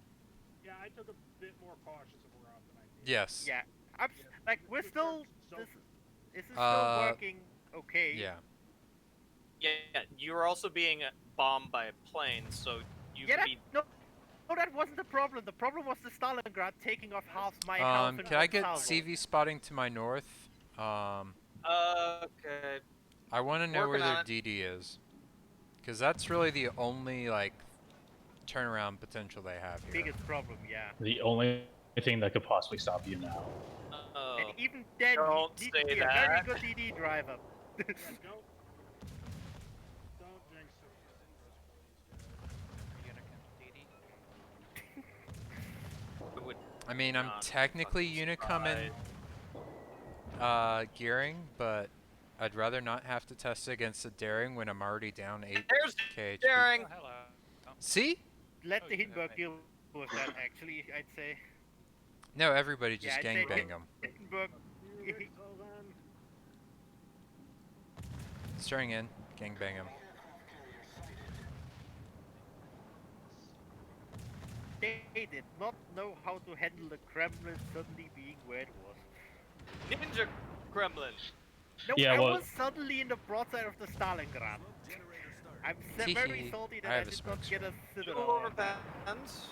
Yeah, I took a bit more cautious of a route than I did. Yes. Yeah, like we're still. So This is still Uh, working okay. Yeah. Yeah, you were also being bombed by a plane, so you Yeah, could be. no, that wasn't the problem. The problem was the Stalingrad taking off half my health. And Can I get salvo. CV spotting to my north? Okay. I want to know where Working their on it. DD is. Because that's really the only, like, turnaround potential they have here. Biggest problem, yeah. The only thing that could possibly stop you now. And even then, Don't you need say to be a very that. good DD driver. Yeah, don't jinx it. It would I mean, I'm not technically fucking Unicoming gearing, but I'd rather not have to test it against the Daring when I'm already down 8 There's KHP. Daring. Oh, hello. Oh, See? Let Oh, the you know Hindenburg me. deal with that, actually, I'd say. No, everybody just I'd say gangbang them. Hindenburg. Richthofen. Starting in, gangbang them. They did not know how to handle the Kremlin suddenly being where it was. Ninja Kremlin. No, Yeah, I well- was suddenly in the broadside of the Stalingrad. I'm very salty that I I, have a did not smoke get a citadel. Over on that. bands.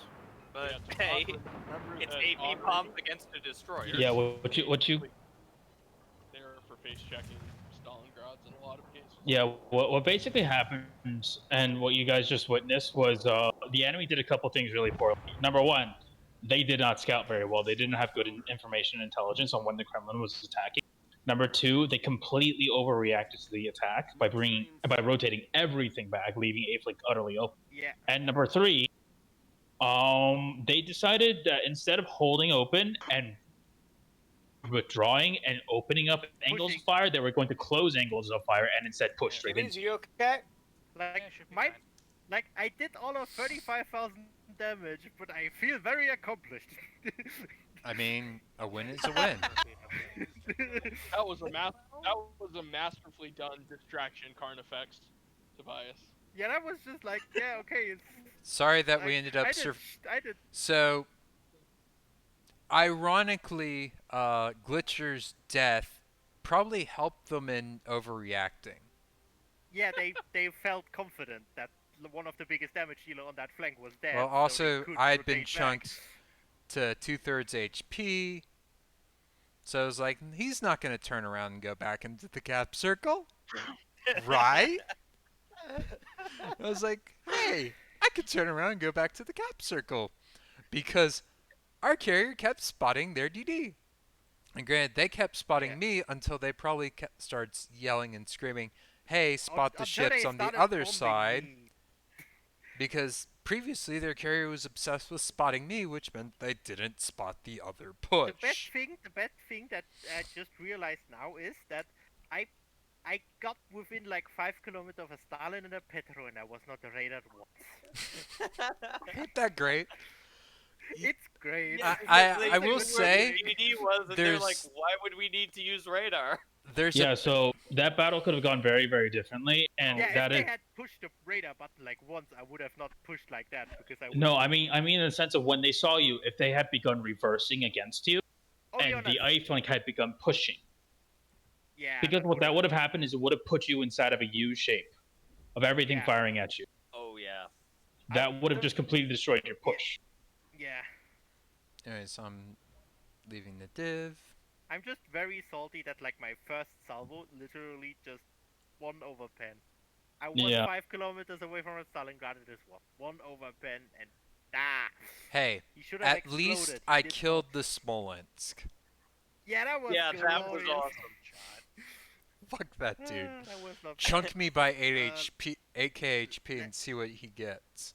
But Yeah, so hey, remember it's that AP operating- pumped against a destroyer. Yeah, what you There for face checking Stalingrads in a lot of cases. Yeah, what basically happened, and what you guys just witnessed, was the enemy did a couple things really poorly. Number one, they did not scout very well. They didn't have good information and intelligence on when the Kremlin was attacking. Number two, they completely overreacted to the attack by rotating everything back, leaving A flank utterly open. Yeah. And number three, they decided that instead of holding open and withdrawing and opening up angles of Pushing. fire, they were going to close angles of fire and instead push straight Jimmy's, into. you okay? Like, Yeah, should be my, fine. like, I did all of 35,000 damage, but I feel very accomplished. I mean, a win is a win. That was a masterfully done distraction, Carnifex, Tobias. Yeah, that was just like, yeah, okay, it's... Sorry that like, we ended up I did So, ironically, Glitcher's death probably helped them in overreacting. Yeah, they felt confident that one of the biggest damage dealer on that flank was dead. Well, so also, they could I had been rotate back. chunked to 2/3 HP, so I was like, he's not going to turn around and go back into the cap circle, right? I was like, hey, I could turn around and go back to the cap circle, because our carrier kept spotting their DD. And granted, they kept spotting me until they probably started yelling and screaming, hey, spot the Until they ships on the started other bombing side. me. Because previously their carrier was obsessed with spotting me, which meant they didn't spot the other push. The best thing that I just realized now is that I got within like 5 kilometers of a Stalin and a Petro, and I was not raided once. Ain't that great? It's great. I will Where say, the DD was, and they're like, there's- why would we need to use radar? There's Yeah, so that battle could have gone very, very differently, and Yeah, that if is they had pushed the radar button like once, I would have not pushed like that because I would. no. I mean, in the sense of when they saw you, if they had begun reversing against you, Oh, and the I flank had begun pushing, yeah. because what that would have happened is it would have put you inside of a U shape of everything Yeah. firing at you. Oh yeah. That would have just completely destroyed your push. Yeah. Anyway, so I'm leaving the div. I'm just very salty that like my first salvo literally just 1/10. I was Yeah. 5 kilometers away from a Stalingrad and this one 1/10 and Hey, he should have at exploded. least He I did killed not. the Smolensk. Yeah, that was Yeah, that was glorious. awesome. Fuck that dude. That was not Chunk me by 8 Uh, HP, 8k HP and see what he gets.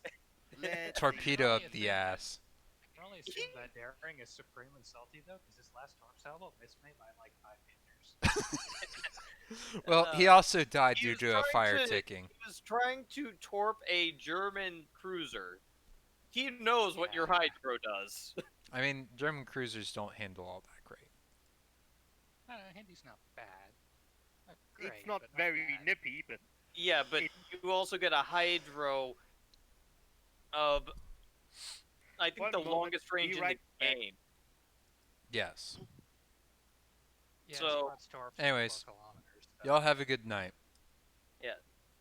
Let's Torpedo Only up a the thing- ass. I can only assume that daring is supremely salty though, because this last torp salvo missed me by like 5 meters. Well, he also died He due was to a trying fire to- ticking. He was trying to torp a German cruiser. He knows what your Yeah. hydro does. I mean, German cruisers don't handle all that great. Handy's not bad. Not great, It's not but very bad. nippy, but Yeah, but you also get a hydro of, I think, One the moment, longest range be in right the back. game. Yes. Yeah, So- Scott's torps are anyways, 4 kilometers, so- Y'all have a good night.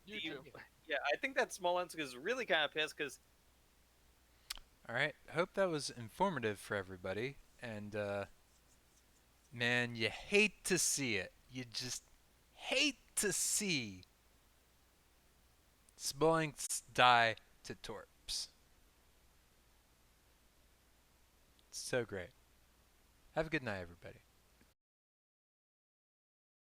You Do you- too. Yeah, I think that Smolensk is really kind of pissed because Alright, hope that was informative for everybody. And, man, you hate to see it. You just hate to see Smolensk die to torps. It's so great. Have a good night, everybody.